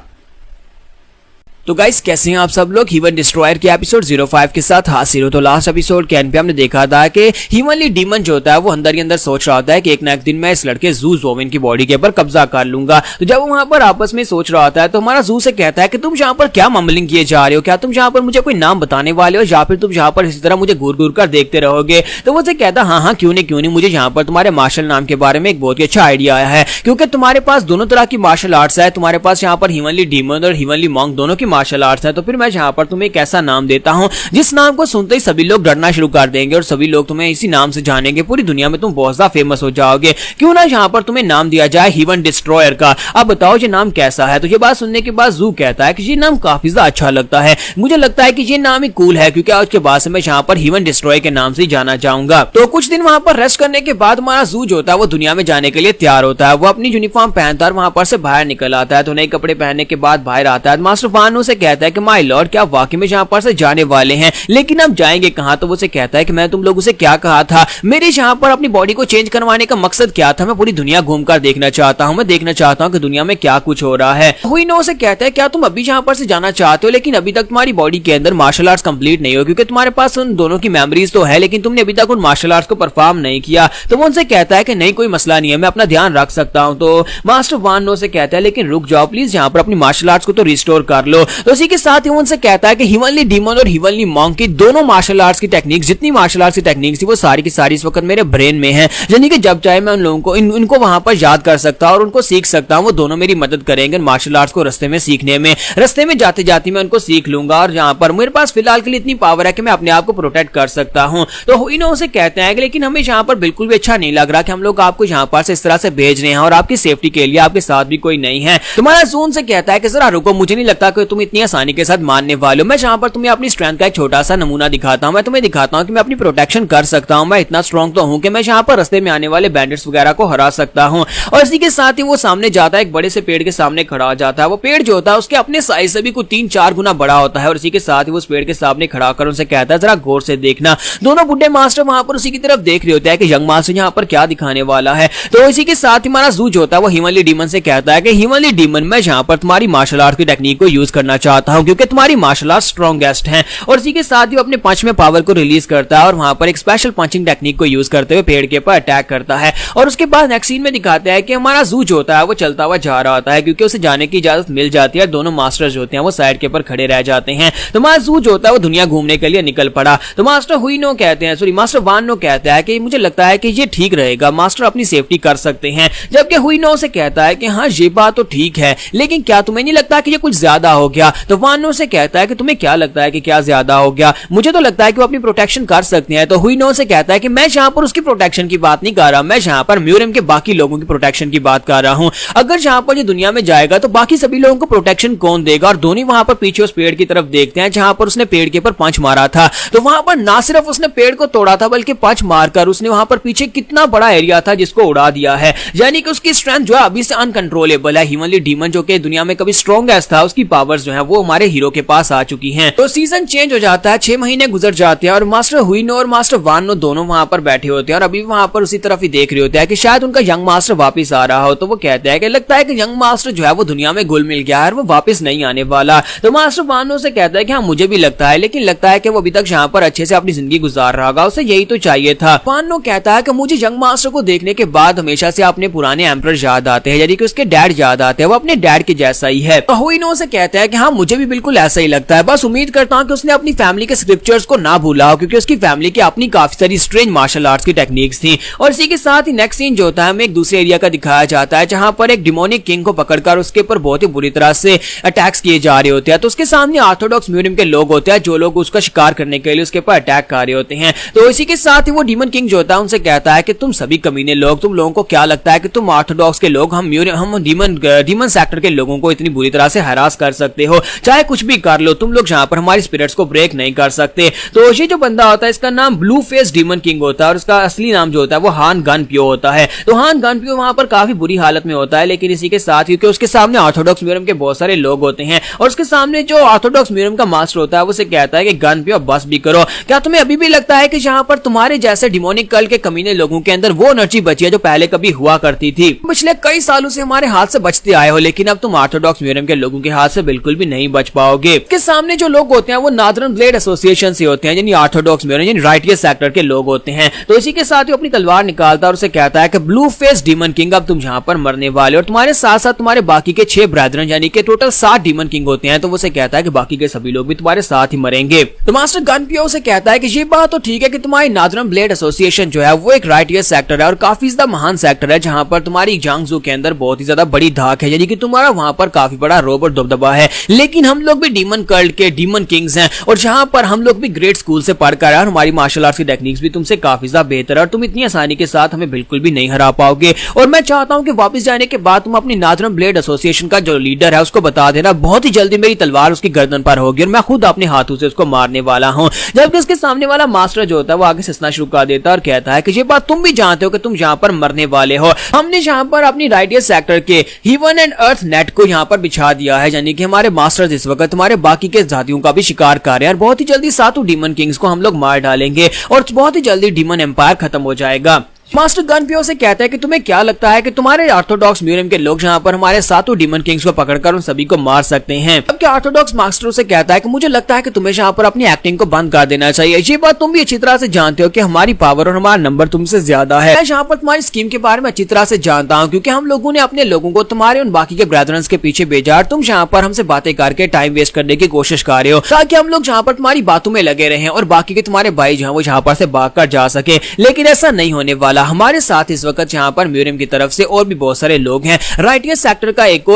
तो गाइस कैसे हैं आप सब लोग हीवन डिस्ट्रॉयर के एपिसोड 05 के साथ हाजिर हो। तो लास्ट एपिसोड के एंड पे हमने देखा था कि हीवनली डीमन जो होता है वो अंदर ही अंदर सोच रहा होता है कि एक ना एक दिन मैं इस लड़के जू जोविन की बॉडी के ऊपर कब्जा कर लूंगा। तो जब वो वहां पर आपस में सोच रहा होता है तो हमारा जू से कहता है कि तुम यहाँ पर क्या मम्बलिंग किए जा रहे हो, क्या तुम यहाँ पर मुझे कोई नाम बताने वाले हो या फिर तुम यहाँ पर इसी तरह मुझे घूर घूर कर देखते रहोगे। तो वो से कहता है हाँ क्यों नहीं, मुझे यहाँ पर तुम्हारे मार्शल नाम के बारे में एक बहुत ही अच्छा आइडिया आया है, क्योंकि तुम्हारे पास दोनों तरह की मार्शल आर्ट्स है, तुम्हारे पास यहाँ पर हीवनली डीमन और हीवनली मॉन्क दोनों की मार्शल आर्ट्स है। तो फिर मैं यहाँ पर तुम्हें एक ऐसा नाम देता हूँ जिस नाम को सुनते ही सभी लोग डरना शुरू कर देंगे और सभी लोग तुम्हें इसी नाम से जानेंगे, पूरी दुनिया में तुम बहुत ज्यादा फेमस हो जाओगे। क्यों ना यहाँ पर तुम्हें नाम दिया जाए हीवन डिस्ट्रॉयर का। अब बताओ ये नाम कैसा है। तो ये बात सुनने के बाद जू कहता है कि ये नाम काफी ज्यादा अच्छा लगता है, मुझे लगता है कि ये नाम ही कूल है, क्योंकि आज के बाद से मैं यहाँ पर हीवन डिस्ट्रॉयर के नाम से ही जाना चाहूंगा। तो कुछ दिन वहां पर रेस्ट करने के बाद हमारा जू जो होता है वो दुनिया में जाने के लिए तैयार होता है। वो अपनी यूनिफॉर्म पहनता है और वहां पर से बाहर निकल आता है। तो नए कपड़े पहनने के बाद बाहर आता है। मास्टर वानो से कहता है कि माय लॉर्ड क्या वाकई में यहाँ पर से जाने वाले हैं, लेकिन अब जाएंगे कहाँ। तो वो से कहता है कि मैं तुम लोगों से क्या कहा था, मेरे यहाँ पर अपनी बॉडी को चेंज करवाने का मकसद क्या था, मैं पूरी दुनिया घूमकर देखना चाहता हूँ, मैं देखना चाहता हूँ कि दुनिया में क्या कुछ हो रहा है। हुईनो से कहता है क्या तुम अभी यहाँ पर से जाना चाहते हो, लेकिन अभी तक तुम्हारी बॉडी के अंदर मार्शल आर्ट्स कंप्लीट नहीं हो, क्योंकि तुम्हारे पास उन दोनों की मेमोरीज तो है लेकिन तुमने अभी तक उन मार्शल आर्ट्स को परफॉर्म नहीं किया। तो वो उनसे कहता है कि नहीं कोई मसला नहीं है, मैं अपना ध्यान रख सकता हूँ। तो मास्टर वानो से कहता है लेकिन रुक जाओ प्लीज, यहाँ पर अपनी मार्शल आर्ट्स को तो रिस्टोर कर लो। तो इसी के साथ ही वो उनसे कहता है कि हीवनली डीमन और हीवनली मॉन्क की दोनों मार्शल आर्ट्स की टेक्निक्स, जितनी मार्शल आर्ट्स की टेक्निक्स थी वो सारी की सारी इस वक्त मेरे ब्रेन में है, यानी कि जब चाहे मैं उन लोगों को इनको वहां पर याद कर सकता हूं और उनको सीख सकता हूं। वो दोनों मेरी मदद करेंगे मार्शल आर्ट्स को रास्ते में सीखने में, रास्ते में जाते जाते मैं उनको सीख लूंगा और यहाँ पर मेरे पास फिलहाल के लिए इतनी पावर है कि मैं अपने आप को प्रोटेक्ट कर सकता हूँ। तो हुईनो से कहते हैं कि लेकिन हमें यहाँ पर बिल्कुल भी अच्छा नहीं लग रहा कि हम लोग आपको यहाँ पर से इस तरह से भेज रहे हैं और आपकी सेफ्टी के लिए आपके साथ भी कोई नहीं है। तुम्हारा जून से कहता है कि जरा रुको, मुझे नहीं लगता कि तुम इतनी आसानी के साथ मानने वाले हो। मैं यहाँ पर तुम्हें अपनी स्ट्रेंथ का एक छोटा सा नमूना दिखाता हूं, मैं तुम्हें दिखाता हूं कि मैं अपनी प्रोटेक्शन कर सकता हूं, मैं इतना स्ट्रांग तो हूं कि मैं यहाँ पर रास्ते में आने वाले बैंडिट्स वगैरह को हरा सकता हूं। और इसी के साथ ही वो सामने जाता है, एक बड़े से पेड़ के सामने खड़ा हो जाता है। वो पेड़ जो होता है उसके अपने साइज से भी कुछ 3-4 गुना बड़ा होता है और इसी के साथ ही वो उस पेड़ के सामने खड़ा कर उनसे कहता है जरा गौर से देखना। दोनों बुढ़े मास्टर वहां पर उसी की तरफ देख रहे होते हैं कि यंग मास्टर यहाँ पर क्या दिखाने वाला है। तो इसी के साथ ही हमारा जू जो होता है वो हीवनली डीमन से कहता है कि हीवनली डीमन मैं यहाँ पर तुम्हारी मार्शल आर्ट की टेक्निक को यूज करना चाहता हूँ, क्योंकि तुम्हारी मार्शल आर्ट स्ट्रॉन्गेस्ट है। और इसी के साथ ही वो अपने पंच में पावर को रिलीज करता है और वहां पर एक स्पेशल पंचिंग टेक्निक को यूज करते हुए पेड़ के ऊपर अटैक करता है। और उसके बाद नेक्स्ट सीन में दिखाते हैं कि हमारा जू जो होता है वो चलता हुआ जा रहा होता है, क्योंकि उसे जाने की इजाजत मिल जाती है। दोनों मास्टर्स जो होते हैं वो साइड के ऊपर खड़े रह जाते हैं। तो हमारा जू जो होता है वो दुनिया घूमने के लिए निकल पड़ा। तो मास्टर हुईनो कहते हैं, सॉरी मास्टर वानो कहता है कि मुझे लगता है कि ये ठीक रहेगा, मास्टर अपनी सेफ्टी कर सकते हैं। जबकि हुईनो से कहता है कि हाँ ये बात तो ठीक है, लेकिन क्या तुम्हें नहीं लगता कि ये कुछ ज्यादा हो गया। तो वानो से कहता है कि तुम्हें क्या लगता है कि क्या ज्यादा हो गया, मुझे तो लगता है कि वो अपनी प्रोटेक्शन कर सकते हैं। तो हुईनो से कहता है कि मैं यहाँ पर उसकी प्रोटेक्शन की बात नहीं कर रहा, मैं यहाँ पर म्यूरियम के बाकी लोगों की प्रोटेक्शन की बात कर रहा हूँ। अगर यहाँ पर ये दुनिया में जाएगा तो बाकी सभी लोगों को प्रोटेक्शन कौन देगा। और दोनों वहां पर पीछे उस पेड़ की तरफ देखते हैं जहां पर उसने पेड़ के ऊपर पंच मारा था। तो वहां पर ना सिर्फ उसने पेड़ को तोड़ा था बल्कि पंच मारकर उसने वहां पर पीछे कितना बड़ा एरिया था जिसको उड़ा दिया है, यानी कि उसकी स्ट्रेंथ जो है अभी से अनकंट्रोलेबल है। हीवनली डीमन जो कि दुनिया में कभी स्ट्रॉन्गेस्ट था, उसकी पावर्स जो है वो हमारे हीरो के पास आ चुकी हैं। तो सीजन चेंज हो जाता है, 6 महीने गुजर जाते हैं और मास्टर हुईनो और मास्टर वानो दोनों वहां पर बैठे होते हैं और अभी वहां पर उसी तरफ ही देख रहे होते हैं कि शायद उनका यंग मास्टर वापस आ रहा हो। तो वो कहते हैं कि लगता है कि यंग मास्टर जो है वो दुनिया में घुल मिल गया है और वो वापस नहीं आने वाला। तो मास्टर वानो से कहता है कि हाँ मुझे भी लगता है, लेकिन लगता है कि वो अभी तक यहाँ पर अच्छे से अपनी जिंदगी गुजार रहा होगा, उसे यही तो चाहिए था। वानो कहता है कि मुझे यंग मास्टर को देखने के बाद हमेशा से अपने पुराने एम्परर याद आते हैं, यानी कि उसके डैड याद आते हैं, वो अपने डैड के जैसा ही है। हुईनो से कहता है कि हाँ मुझे भी बिल्कुल ऐसा ही लगता है, बस उम्मीद करता हूँ कि उसने अपनी फैमिली के स्क्रिप्चर्स को ना भूला हो, क्योंकि उसकी फैमिली की अपनी काफी सारी स्ट्रेंज मार्शल आर्ट्स की टेक्निक्स थी। और इसी के साथ ही नेक्स्ट सीन जो होता है हमें एक दूसरे एरिया का दिखाया जाता है जहां पर एक डिमोनिक किंग को पकड़कर उसके ऊपर बहुत ही बुरी तरह से अटैक्स किए जा रहे होते हैं। तो उसके सामने ऑर्थोडॉक्स म्यूरियम के लोग होते हैं जो लोग उसका शिकार करने के लिए उसके ऊपर अटैक कर रहे होते हैं। तो इसी के साथ ही वो डीमन किंग जो होता है उनसे कहता है कि तुम सभी कमीने लोग, तुम लोगों को क्या लगता है कि तुम ऑर्थोडॉक्स के लोग हम डीमन सेक्टर के लोगों को इतनी बुरी तरह से हरास कर सकते हो, चाहे कुछ भी कर लो, तुम लोग यहाँ पर हमारी स्पिरिट्स को ब्रेक नहीं कर सकते। तो ये जो बंदा होता है इसका नाम ब्लू फेस डीमन किंग होता है और इसका असली नाम जो होता है वो हान गनपियो होता है। तो हान गनपियो वहां पर काफी बुरी हालत में होता है, लेकिन इसी के साथ क्योंकि उसके सामने ऑर्थोडॉक्स म्यूजियम के बहुत सारे लोग होते हैं और उसके सामने जो ऑर्थोडॉक्स म्यूजियम का मास्टर होता है वो उसे कहता है कि गनपियो बस भी करो, क्या तुम्हें अभी भी लगता है कि यहाँ पर तुम्हारे जैसे डिमोनिक कल्ट के कमीने लोगों के अंदर वो एनर्जी बची है जो पहले कभी हुआ करती थी? पिछले कई सालों से हमारे हाथ से बचते आए हो, लेकिन अब तुम ऑर्थोडॉक्स म्यूजियम के लोगों के हाथ से बिल्कुल भी नहीं बच पाओगे। इसके सामने जो लोग होते हैं वो नॉर्दर्न ब्लेड एसोसिएशन से होते हैं, यानी ऑर्थोडॉक्स म्यूजियम यानी राइटियस सेक्टर के लोग होते हैं। तो इसी के साथ ही अपनी तलवार निकालता है और उसे कहता है कि ब्लू फेस डीमन किंग अब तुम यहाँ पर मरने वाले और तुम्हारे साथ साथ तुम्हारे बाकी के 6 ब्रदरन यानी कि टोटल 7 डीमन किंग होते हैं। तो वो उसे कहता है कि बाकी के सभी लोग भी तुम्हारे साथ ही मरेंगे। तो मास्टर गनपियो उसे कहता है कि ये बात तो ठीक है कि तुम्हारी नॉर्दर्न ब्लेड एसोसिएशन जो है वो एक राइटियस सेक्टर है और काफी ज्यादा महान सेक्टर है जहां पर तुम्हारी जांगजू के अंदर बहुत ही ज्यादा बड़ी धाक है, यानी कि तुम्हारा वहां पर काफी बड़ा रोब और दबदबा है। लेकिन हम लोग भी डीमन कल्ट के डीमन किंग्स हैं और जहां पर हम लोग भी ग्रेट स्कूल से पढ़कर आए और हमारी मार्शल आर्ट्स की टेक्निक्स भी तुमसे काफी ज्यादा बेहतर है और तुम इतनी आसानी के साथ हमें बिल्कुल भी नहीं हरा पाओगे। और मैं चाहता हूं कि वापस जाने के बाद तुम अपनी नॉर्दर्न ब्लेड एसोसिएशन का जो लीडर है उसको बता देना, बहुत ही जल्दी मेरी तलवार उसकी गर्दन पर होगी और मैं खुद अपने हाथों से उसको मारने वाला हूं। जबकि उसके सामने वाला मास्टर जो होता है वो आगे से हंसना शुरू कर देता है और कहता है कि ये बात तुम भी जानते हो कि तुम यहाँ पर मरने वाले हो। हमने यहाँ पर अपनी राइटियस सेक्टर के हेवन एंड अर्थ नेट को यहाँ पर बिछा दिया है, यानी कि हमारे मास्टर्स इस वक्त हमारे बाकी के जातियों का भी शिकार कर रहे हैं और बहुत ही जल्दी 7 डीमन किंग्स को हम लोग मार डालेंगे और बहुत ही जल्दी डीमन एम्पायर खत्म हो जाएगा। मास्टर गनपियो से कहता है कि तुम्हें क्या लगता है कि तुम्हारे ऑर्थोडॉक्स म्यूजियम के लोग यहाँ पर हमारे 7 डीमन किंग्स को पकड़कर उन सभी को मार सकते हैं? जबकि ऑर्थोडॉक्स मास्टर से कहता है कि मुझे लगता है कि तुम्हें यहाँ पर अपनी एक्टिंग को बंद कर देना चाहिए। ये बात तुम भी अच्छी तरह से जानते हो कि हमारी पावर और हमारा नंबर तुमसे ज्यादा है। मैं यहाँ पर तुम्हारी स्कीम के बारे में अच्छी तरह से जानता हूँ क्योंकि हम लोगों ने अपने लोगों को तुम्हारे उन बाकी के ब्रदर्स के पीछे भेजा और तुम यहाँ पर हमसे बातें करके टाइम वेस्ट करने की कोशिश कर रहे हो ताकि हम लोग यहाँ पर तुम्हारी बातों में लगे रहे और बाकी के तुम्हारे भाई जो वो यहाँ पर से भाग कर जा सके। लेकिन ऐसा नहीं होने वाला। हमारे साथ इस वक्त यहाँ पर म्यूजियम की तरफ से और भी बहुत सारे लोग हैं। राइटियस सेक्टर का एक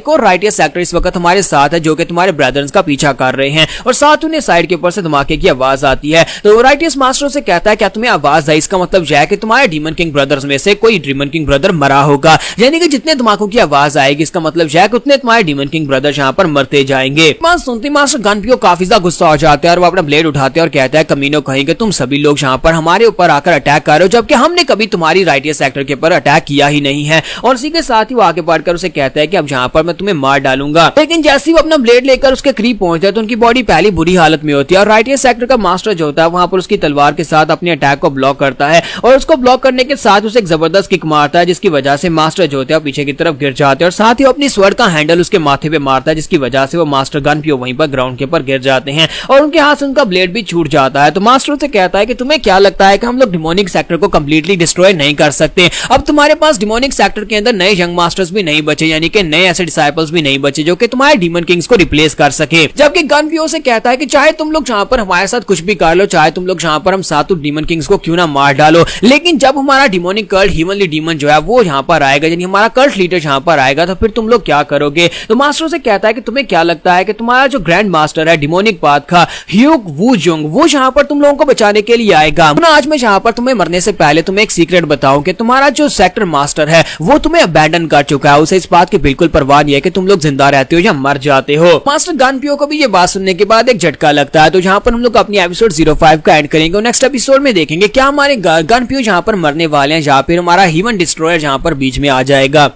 और राइटियस सेक्टर इस वक्त हमारे साथ है जो कि तुम्हारे ब्रदर्स का पीछा कर रहे हैं और साथ उन्हें साइड के ऊपर से धमाके की आवाज आती है। तो राइटियस मास्टर से कहता है क्या तुम्हें आवाज आई? इसका मतलब यह है कि तुम्हारे डीमन किंग ब्रदर्स में से कोई डीमन किंग ब्रदर मरा होगा, यानी कि जितने धमाकों की आवाज आएगी इसका मतलब यह है कि उतने तुम्हारे डीमन किंग ब्रदर यहाँ पर मरते जाएंगे। सुनते मास्टर गनपियो काफी ज्यादा गुस्सा हो जाते हैं और वो अपना ब्लेड उठाते हैं और कहता है कमीनो कहेंगे तुम सभी लोग यहाँ पर हमारे ऊपर आकर अटैक कर रहे हो जबकि हमने कभी तुम्हारी राइटियस सेक्टर के ऊपर अटैक किया ही नहीं है। और इसी के साथ ही वो आगे बढ़कर उसे कहता है कि अब यहाँ पर मैं तुम्हें मार डालूंगा। लेकिन जैसे ही वो अपना ब्लेड लेकर उसके करीब पहुंचता है तो उनकी बॉडी पहली बुरी हालत में होती है और राइटियस सेक्टर का मास्टर जो होता है वहां पर उसकी तलवार के साथ अपने अटैक को ब्लॉक करता है और उसको ब्लॉक करने के साथ उसे एक जबरदस्त किक मारता है जिसकी वजह से मास्टर जो होता है पीछे की तरफ गिर जाते हैं और साथ ही अपनी स्वord का हैंडल उसके माथे पे मारता है जिसकी वजह से वो मास्टर गनपियो वहीं पर ग्राउंड के ऊपर गिर जाते हैं और उनके हाथ से उनका ब्लेड भी छूट जाता है। तो मास्टर से कहता है कि तुम्हें क्या लगता है कि हम लोग डिमोनिक सेक्टर को कंप्लीटली डिस्ट्रॉय नहीं कर सकते? अब तुम्हारे पास डिमोनिक सेक्टर के अंदर नए यंग मास्टर्स भी नहीं बचे, यानी कि नए ऐसे डिसाइपल्स भी नहीं बचे जो कि तुम्हारे डीमन किंग्स को रिप्लेस कर सके। जबकि गनपियो से कहता है कि चाहे तुम लोग यहाँ पर हमारे साथ कुछ भी कर लो, चाहे तुम लोग यहाँ पर हम 7 डीमन किंग्स को क्यों ना मार डालो, लेकिन जब हमारा डिमोनिक कल्ट हेवनली डीमन जो है वो यहाँ पर आएगा, यानी हमारा कल्ट लीडर यहाँ पर आएगा, तो फिर तुम लोग क्या करोगे? तो मास्टर से कहता है कि तुम्हें क्या लगता है कि तुम्हारा जो ग्रैंड मास्टर है डिमोनिक पाथ का ह्यूग वूजुंग वो यहाँ पर तुम लोगों को बचाने के लिए आएगा? आज मैं यहाँ पर तुम्हें मरने से पहले तुम्हें एक सीक्रेट बताऊं कि तुम्हारा जो सेक्टर मास्टर है वो तुम्हें अबैंडन कर चुका है। उसे इस बात की बिल्कुल परवाह नहीं है कि तुम लोग जिंदा रहते हो या मर जाते हो। मास्टर गनपियो को भी ये बात सुनने के बाद एक झटका लगता है। तो यहाँ पर हम लोग अपनी एपिसोड 05 का एंड करेंगे और नेक्स्ट एपिसोड में देखेंगे क्या हमारे गनपियो यहाँ पर मरने वाले हैं या फिर हमारा हेवन डिस्ट्रॉयर यहाँ पर बीच में आ जाएगा।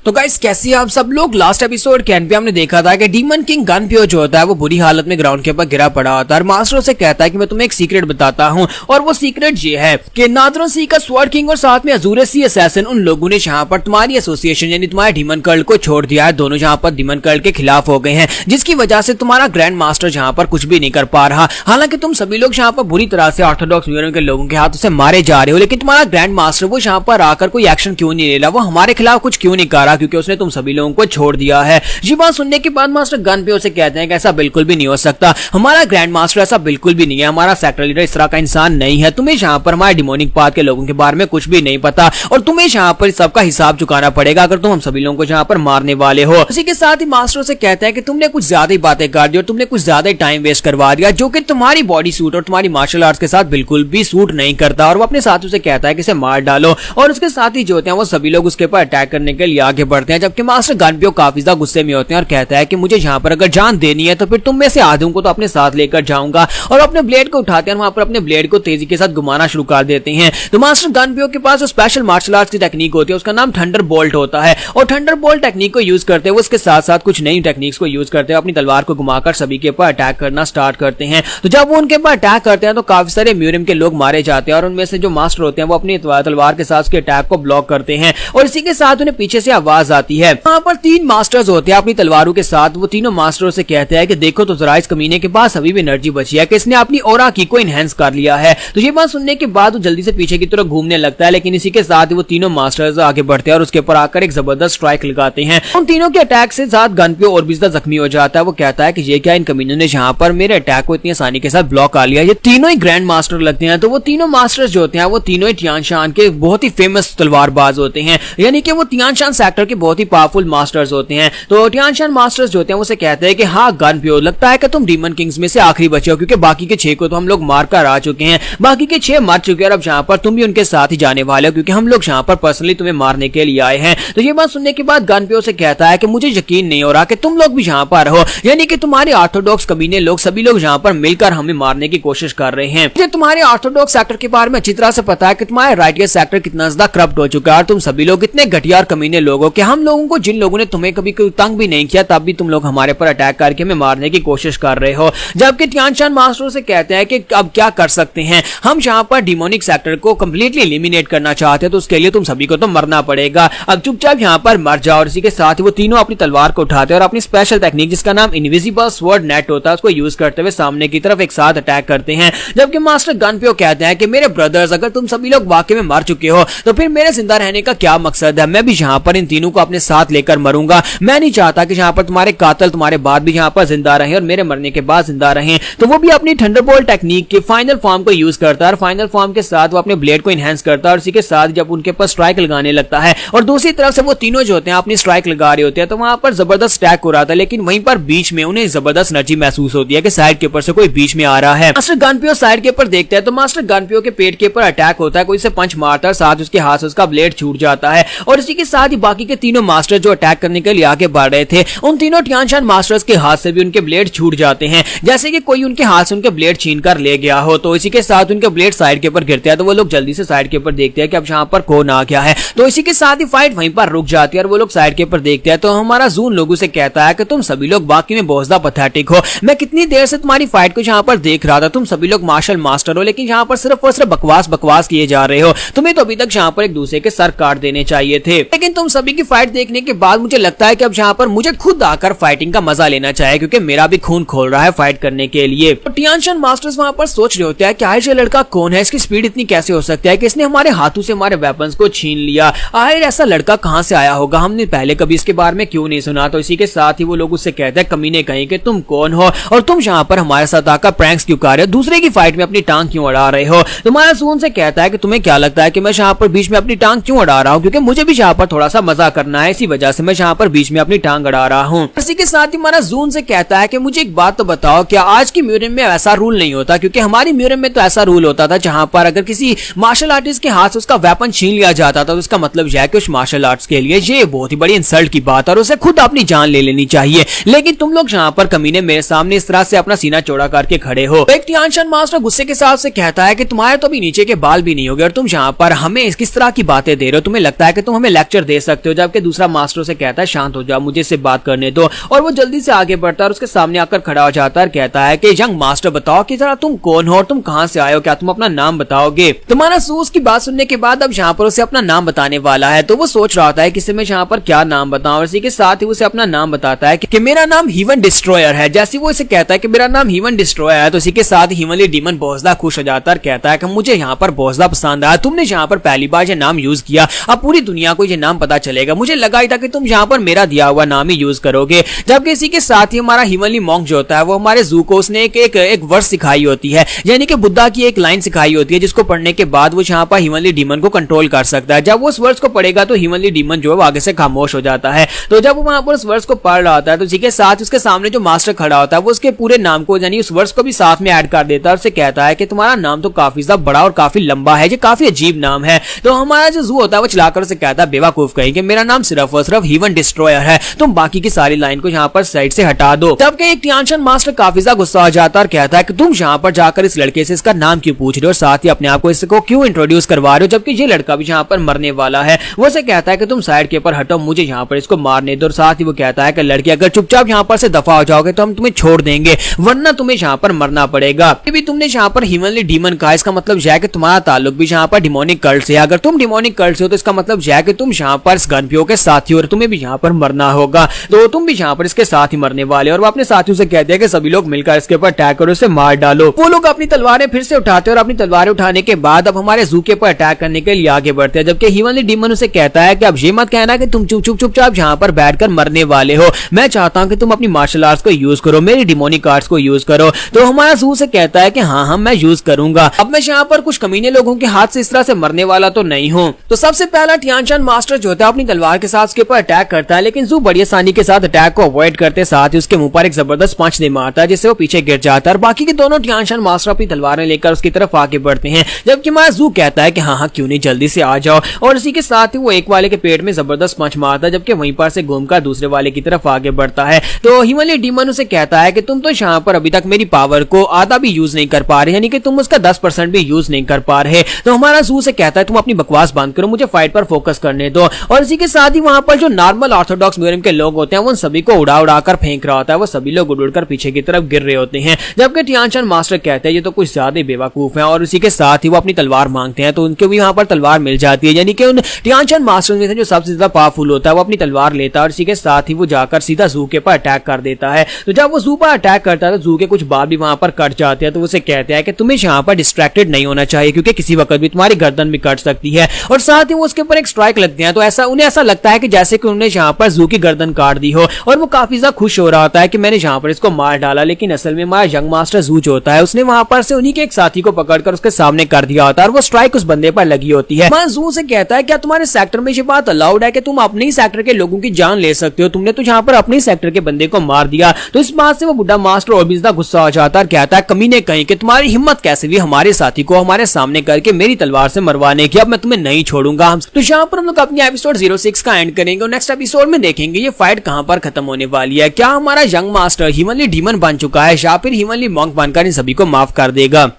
तो गाइस कैसे आप सब लोग? लास्ट एपिसोड के एंड पे हमने देखा था कि डीमन किंग गनपियो जो होता है वो बुरी हालत में ग्राउंड के ऊपर गिरा पड़ा होता है और मास्टर से कहता है कि मैं तुम्हें एक सीक्रेट बताता हूं और वो सीक्रेट ये है कि नादरों सी का स्वॉर्ड किंग और साथ में अजूरे सी असैसिन उन लोगों ने यहाँ पर तुम्हारी एसोसिएशन यानी तुम्हारे डीमन कल्ट को छोड़ दिया है। दोनों यहाँ पर डीमन कल्ट के खिलाफ हो गए हैं जिसकी वजह से तुम्हारा ग्रैंड मास्टर यहाँ पर कुछ भी नहीं कर पा रहा। हालांकि तुम सभी लोग यहाँ पर बुरी तरह से ऑर्थोडॉक्स म्यूजियम के लोगों के हाथों से मारे जा रहे हो, लेकिन तुम्हारा ग्रैंड मास्टर वो यहाँ पर आकर कोई एक्शन क्यों नहीं ले रहा, वो हमारे खिलाफ कुछ क्यों नहीं कर रहा? क्योंकि उसने तुम सभी लोगों को छोड़ दिया है। ये बात सुनने के बाद मास्टर गनपियो से कहते हैं कि ऐसा बिल्कुल भी नहीं हो सकता, हमारा ग्रैंड मास्टर ऐसा बिल्कुल भी नहीं है, हमारा सेक्टर लीडर इस तरह का इंसान नहीं है। तुम्हें यहाँ पर हमारे डिमोनिक पाथ के लोगों के बारे में कुछ भी नहीं पता और तुम्हें यहाँ पर सबका हिसाब चुकाना पड़ेगा अगर तुम हम सभी लोगों को यहाँ पर मारने वाले हो। इसी के साथ ही मास्टर से कहते हैं कि तुमने कुछ ज्यादा ही बातें कर दी और तुमने कुछ ज्यादा ही टाइम वेस्ट करवा दिया जो कि तुम्हारी बॉडी सूट और तुम्हारी मार्शल आर्ट्स के साथ बिल्कुल भी सूट नहीं करता। और वो अपने साथियों से कहता है कि इसे मार डालो और उसके साथ ही जो होते हैं वो सभी लोग उसके ऊपर अटैक करने के लिए आगे आगे बढ़ते हैं, जबकि मास्टर गनप्यो काफी ज्यादा गुस्से में होते हैं और कहता है कि मुझे यहाँ पर अगर जान देनी है तो फिर तुम में से आधों को तो अपने साथ लेकर जाऊंगा, और अपने ब्लेड को उठाते हैं और वहां पर अपने ब्लेड को तेजी के साथ घुमाना शुरू कर देते हैं। तो मास्टर गनप्यो के पास जो स्पेशल मार्शल आर्ट्स की टेक्निक होती है उसका नाम थंडर बोल्ट होता है, और थंडर बोल्ट टेक्निक को यूज करते हुए उसके साथ साथ कुछ नई टेक्निक्स को यूज करते हुए अपनी तलवार को घुमाकर सभी के ऊपर अटैक करना स्टार्ट करते हैं। तो जब वो उनके ऊपर अटैक करते हैं तो काफी सारे म्यूरियम के लोग मारे जाते हैं, और उनमें से जो मास्टर होते हैं वो अपनी तलवार के साथ उसके अटैक को ब्लॉक करते हैं, और इसी के साथ उन्हें पीछे से आवाज आती है। वहां पर 3 मास्टर्स होते हैं अपनी तलवारों के साथ। वो तीनों मास्टरों से कहते हैं कि देखो तो जरा इस कमीने के पास अभी भी एनर्जी बची है कि इसने अपनी ऑरा की को इनहेंस कर लिया है। तो ये बात सुनने के बाद वो जल्दी से पीछे की तरफ घूमने लगता है, लेकिन इसी के साथ वो तीनों मास्टर्स आगे बढ़ते हैं और उसके ऊपर आकर एक जबरदस्त स्ट्राइक लगाते हैं। उन तीनों के अटैक से साथ गनप्यो और भी ज्यादा जख्मी हो जाता है। वो कहता है कि ये क्या इन कमीनों ने यहाँ पर मेरे अटैक को इतनी आसानी के साथ ब्लॉक कर लिया, ये तीनों ही ग्रैंड मास्टर लगते हैं। तो वो तीनों मास्टर्स जो होते हैं वो तीनों ही तियानशान के बहुत ही फेमस तलवारबाज होते हैं, यानी कि वो तियानशान सेक्टर के बहुत ही पावरफुल मास्टर्स होते हैं। तो तियानशान मास्टर्स जो होते हैं उसे कहते हैं कि हाँ गनप्यो, लगता है कि तुम डीमन किंग्स में से आखिरी बचे हो, क्योंकि बाकी के 6 को तो हम लोग मार कर आ चुके हैं, बाकी के 6 मर चुके हैं, और अब यहाँ पर तुम भी उनके साथ ही जाने वाले हो, क्योंकि हम लोग यहाँ पर पर्सनली तुम्हें मारने के लिए आए हैं। तो ये बात सुनने के बाद गनप्यो से कहता है कि मुझे यकीन नहीं हो रहा कि तुम लोग भी यहाँ पर हो, यानी कि तुम्हारे ऑर्थोडॉक्स कमीने लोग सभी लोग यहाँ पर मिलकर हमें मारने की कोशिश कर रहे हैं। मुझे तुम्हारे ऑर्थोडॉक्स सेक्टर के बारे में अच्छी तरह से पता है कि तुम्हारे राइटियर सेक्टर कितना ज्यादा करप्ट हो चुका है, और तुम सभी लोग इतने घटिया और कमीने लोग हो कि हम लोगों को, जिन लोगों ने तुम्हें कभी कोई तंग भी नहीं किया, तब भी तुम लोग हमारे पर अटैक करके हमें मारने की कोशिश कर रहे हो। जबकि तियानशान मास्टर से कहते हैं कि अब क्या कर सकते हैं, हम यहाँ पर डिमोनिक सेक्टर को कंप्लीटली एलिमिनेट करना चाहते हैं, तो उसके लिए तुम सभी को तो मरना पड़ेगा। अब चुपचाप यहाँ पर मर जाओ। और इसी के साथ वो तीनों अपनी तलवार को उठाते हैं और अपनी स्पेशल टेक्निक जिसका नाम इनविजिबल स्वॉर्ड नेट होता है उसको यूज करते हुए सामने की तरफ एक साथ अटैक करते हैं। जबकि मास्टर गनप्यो कहते हैं कि मेरे ब्रदर्स, अगर तुम सभी लोग वाकई में मर चुके हो तो फिर मेरे जिंदा रहने का क्या मकसद है, मैं भी यहाँ पर इन तीनों को अपने साथ लेकर मरूंगा। मैं नहीं चाहता कि यहाँ पर तुम्हारे कातिल तुम्हारे बाद भी यहाँ पर जिंदा रहे और मेरे मरने के बाद जिंदा रहे। तो वो भी अपनी थंडरबोल्ट टेक्निक के फाइनल फॉर्म को यूज करता है, और फाइनल फॉर्म के साथ वो अपने ब्लेड को इनहेंस करता है, और इसी के साथ जब उनके पास स्ट्राइक लगाने लगता है और दूसरी तरफ से वो तीनों जो होते हैं अपनी स्ट्राइक लगा रहे होते हैं, तो वहां पर जबरदस्त अटैक हो रहा था, लेकिन वहीं पर बीच में उन्हें जबरदस्त एनर्जी महसूस होती है कि साइड के ऊपर से कोई बीच में आ रहा है। मास्टर गनप्यो साइड के ऊपर देखता है तो मास्टर गनप्यो के पेट के ऊपर अटैक होता है, कोई से पंच मारता है, साथ उसके हाथ से उसका ब्लेड छूट जाता है, और इसी के साथ ही बाकी के तीनों मास्टर जो अटैक करने के लिए आगे बढ़ रहे थे उन तीनों तियानशान मास्टर्स के हाथ से भी उनके ब्लेड छूट जाते हैं, जैसे कि कोई उनके हाथ से उनके ब्लेड छीन कर ले गया हो। तो इसी के साथ उनके ब्लेड साइड के ऊपर गिरते हैं, तो वो लोग जल्दी से साइड के ऊपर देखते हैं कि अब यहाँ पर कौन आ गया है। तो इसी के साथ ही फाइट वहीं पर रुक जाती है और वो लोग साइड के ऊपर देखते हैं। तो हमारा जून लोगों से कहता है कि तुम सभी लोग बाकी में बहुत ज्यादा पैथेटिक हो, मैं कितनी देर से तुम्हारी फाइट को यहाँ पर देख रहा था, तुम सभी लोग मार्शल मास्टर हो, लेकिन यहाँ पर सिर्फ और सिर्फ बकवास किए जा रहे हो, तुम्हें तो अभी तक यहाँ पर एक दूसरे के सर काट देने चाहिए थे। लेकिन तुम सभी की फाइट देखने के बाद मुझे लगता है कि अब यहाँ पर मुझे खुद आकर फाइटिंग का मजा लेना चाहिए, क्योंकि मेरा भी खून खोल रहा है फाइट करने के लिए। तो तियानशान मास्टर्स वहां पर सोच रहे होते हैं कि आखिर ये लड़का कौन है, इसकी स्पीड इतनी कैसे हो सकती है कि इसने हमारे हाथों से हमारे वेपन्स को छीन लिया, आखिर ऐसा लड़का कहां से आया होगा, हमने पहले कभी इसके बारे में क्यों नहीं सुना। तो इसी के साथ ही वो लोग उससे कहते हैं कमीने कहीं कि तुम कौन हो और तुम यहाँ पर हमारे साथ आकर प्रैंक्स क्यों कर रहे हो, दूसरे की फाइट में अपनी टांग क्यों अड़ा रहे हो। तुम्हारा सून से कहता है कि तुम्हें क्या लगता है कि मैं यहाँ पर बीच में अपनी टांग क्यों अड़ा रहा हूँ, क्योंकि मुझे भी यहाँ पर थोड़ा सा मजा करना है, इसी वजह से मैं यहाँ पर बीच में अपनी टांग अड़ा रहा हूँ। इसी के साथ ही हमारा जून से कहता है कि मुझे एक बात तो बताओ, क्या आज की म्यूजियम में ऐसा रूल नहीं होता, क्योंकि हमारी म्यूजियम में तो ऐसा रूल होता था जहां पर अगर किसी मार्शल आर्टिस्ट के हाथ से उसका वेपन छीन लिया जाता था तो उसका मतलब यह है कि उस मार्शल आर्ट्स के लिए ये बहुत ही बड़ी इंसल्ट की बात और उसे खुद अपनी जान ले लेनी चाहिए। लेकिन तुम लोग यहाँ पर कमीने मेरे सामने इस तरह से अपना सीना चौड़ा करके खड़े हो। एक तियानशान मास्टर गुस्से के साथ से कहता है कि तुम्हारे तो अभी नीचे के बाल भी नहीं हो गए और तुम यहाँ पर हमें किस तरह की बातें दे रहे हो, तुम्हें लगता है कि तुम हमें लेक्चर दे सकते हो। जबकि दूसरा मास्टर से कहता है शांत हो जाओ, मुझे इससे बात करने दो, और वो जल्दी से आगे बढ़ता है और उसके सामने आकर खड़ा हो जाता है और कहता है कि यंग मास्टर बताओ कि जरा तुम कौन हो और तुम कहां से आए हो, क्या तुम अपना नाम बताओगे। तुम्हारा सूस की बात सुनने के बाद अब यहाँ पर उसे अपना नाम बताने वाला है, तो वो सोच रहा था कि मैं यहाँ पर क्या नाम बताऊं, इसी के साथ ही उसे अपना नाम बताता है कि मेरा नाम हीवन डिस्ट्रॉयर है। जैसे वो इसे कहता है कि मेरा नाम हीवन डिस्ट्रॉयर है तो इसी के साथ हीवनली डीमन बहुत ज्यादा खुश हो जाता है और कहता है कि मुझे यहाँ पर बहुत ज्यादा पसंद आया, तुमने यहाँ पर पहली बार ये नाम यूज किया, अब पूरी दुनिया को ये नाम पता चलेगा, मुझे लगा ही था कि तुम यहाँ पर मेरा दिया हुआ नाम ही यूज करोगे। जबकि इसी के साथ ही हमारा हीवनली मॉन्क जो होता है वो हमारे जू को उसने एक वर्स सिखाई होती है, यानी कि बुद्धा की एक लाइन सिखाई होती है जिसको पढ़ने के बाद वो यहाँ पर हीवनली डीमन को कंट्रोल कर सकता है। जब वो उस वर्स को पढ़ेगा तो हीवनली डीमन जो है वो आगे से खामोश हो जाता है। तो जब वो वहां पर उस वर्स को पढ़ रहा होता है तो इसी के साथ उसके सामने जो मास्टर खड़ा होता है वो उसके पूरे नाम को यानी उस वर्स को भी साथ में ऐड कर देता है और उससे कहता है कि तुम्हारा नाम तो काफी ज्यादा बड़ा और काफी लंबा है, ये काफी अजीब नाम है। तो हमारा जो जू होता है वो चलाकर उसे कहता है बेवकूफ कहीं कि मेरा नाम सिर्फ और सिर्फ हीवन डिस्ट्रॉयर है, तुम बाकी की सारी लाइन को यहाँ पर साइड से हटा दो। तब के एक टियानशन मास्टर काफी ज्यादा गुस्सा आ जाता है और कहता है कि तुम यहाँ पर जाकर इस लड़के से इसका नाम क्यों पूछ रहे हो, साथ ही अपने आप को इसको क्यों इंट्रोड्यूस करवा रहे हो, जबकि ये लड़का भी यहाँ पर मरने वाला है। वो से कहता है कि तुम साइड के ऊपर हटो, मुझे यहाँ पर इसको मारने दो। और साथ ही वो कहता है कि लड़की अगर चुपचाप यहाँ पर से दफा हो जाओगे तो हम तुम्हें छोड़ देंगे, वरना तुम्हें यहाँ पर मरना पड़ेगा। भी तुमने यहाँ पर हीवनली डीमन कहा, इसका मतलब यह है कि तुम्हारा ताल्लुक भी यहाँ पर डिमोनिक कल्ट से। अगर तुम डिमोनिक कल्ट से हो तो इसका मतलब यह है कि तुम यहाँ पर स्कॉर्पियो के साथी हो और तुम्हें भी यहाँ पर मरना होगा, तो तुम भी यहाँ पर इसके साथ ही मरने वाले। और वो अपने साथियों से कहते हैं कि सभी लोग मिलकर इसके ऊपर अटैक करो, इसे मार डालो। वो लोग अपनी तलवारें फिर से उठाते हैं और अपनी तलवारें उठाने के बाद अब हमारे जू के ऊपर अटैक करने के लिए आगे बढ़ते हैं, जबकि हीवनली डीमन उसे कहता है कि अब ये मत कहना कि तुम चुपचाप यहाँ पर बैठकर मरने वाले हो, मैं चाहता हूँ कि तुम अपनी मार्शल आर्ट्स को यूज करो, मेरी डिमोनिक आर्ट्स को यूज करो। तो हमारा जू से कहता है कि हाँ मैं यूज करूंगा। अब मैं यहाँ पर कुछ कमीने लोगों के हाथ से इस तरह से मरने वाला तो नहीं हूँ। तो सबसे पहला टियानशन मास्टर जो होता है अपनी तलवार के साथ उसके ऊपर अटैक करता है, लेकिन जू बड़ी आसानी के साथ अटैक को अवॉइड करते, साथ ही उसके मुंह पर एक जबरदस्त पंच दे मारता है जिससे वो पीछे गिर जाता है। और बाकी के दोनों टियानशन मास्टर अपनी तलवारें लेकर उसकी तरफ आगे बढ़ते हैं, जबकि हमारा जू कहता है कि हाँ क्यों नहीं, जल्दी से आ जाओ। और इसी के साथ ही वो एक वाले के पेट में जबरदस्त पंच मारता है, जबकि वहीं पर से घूमकर दूसरे वाले की तरफ आगे बढ़ता है। तो हीवनली डीमन उसे कहता है कि तुम तो यहाँ पर अभी तक मेरी पावर को आधा भी यूज नहीं कर पा रहे, यानी कि तुम उसका 10% भी यूज नहीं कर पा रहे। तो हमारा जू से कहता है तुम अपनी बकवास बंद करो, मुझे फाइट पर फोकस करने दो। और इसी के साथ ही वहां पर जो नॉर्मल ऑर्थोडॉक्स म्यूरियम के लोग होते हैं वो उन सभी को उड़ा कर फेंक रहा होता है, वो सभी लोग उड़कर पीछे की तरफ गिर रहे होते हैं, जबकि टियानशन मास्टर कहते हैं ये तो कुछ ज्यादा बेवकूफ है। और इसी के साथ ही वो अपनी तलवार मांगते हैं, तो उनके भी वहां पर तलवार मिल जाती है, यानी कि उन टियानशन मास्टर में से जो सबसे ज्यादा पावरफुल होता है वो अपनी तलवार लेता है और इसी के साथ ही वो जाकर सीधा जू के पर अटैक कर देता है। तो जब वो जू पर अटैक करता है तो जू के कुछ बाल भी वहां पर कट जाते हैं, तो उसे कहते हैं कि तुम्हें यहाँ पर डिस्ट्रैक्टेड नहीं होना चाहिए क्योंकि किसी वक्त भी तुम्हारी गर्दन भी कट सकती है। और साथ ही वो उसके ऊपर एक स्ट्राइक लगते हैं, तो ऐसा उन्हें ऐसा लगता है कि जैसे कि उन्होंने यहाँ पर जू की गर्दन काट दी हो, और वो काफी ज्यादा खुश हो रहा होता है कि मैंने यहाँ पर इसको मार डाला। लेकिन असल में हमारा यंग मास्टर जू जो होता है उसने वहां पर से उन्हीं के एक साथी को पकड़कर उसके सामने कर दिया होता है और वो स्ट्राइक उस बंदे पर लगी होती है। जू से कहता है क्या तुम्हारे सेक्टर में ये बात अलाउड है कि तुम अपने ही सेक्टर के लोगों की जान ले सकते हो, तुमने तो यहाँ पर अपने ही सेक्टर के बंदे को मार दिया। तो इस बात से वो बुढ़ा मास्टर और भी ज्यादा गुस्सा हो जाता है, कहता है कमीने कहीं कि तुम्हारी हिम्मत कैसे भी हमारे साथी को हमारे सामने करके मेरी तलवार से मरवाने की, अब मैं तुम्हें नहीं छोड़ूंगा। तो यहाँ पर हम लोग अपनी एपिसोड 06 का एंड करेंगे और नेक्स्ट एपिसोड में देखेंगे ये फाइट कहां पर खत्म होने वाली है। क्या हमारा यंग मास्टर हीवनली डीमन बन चुका है या फिर हीवनली मॉन्क बनकर इन सभी को माफ कर देगा।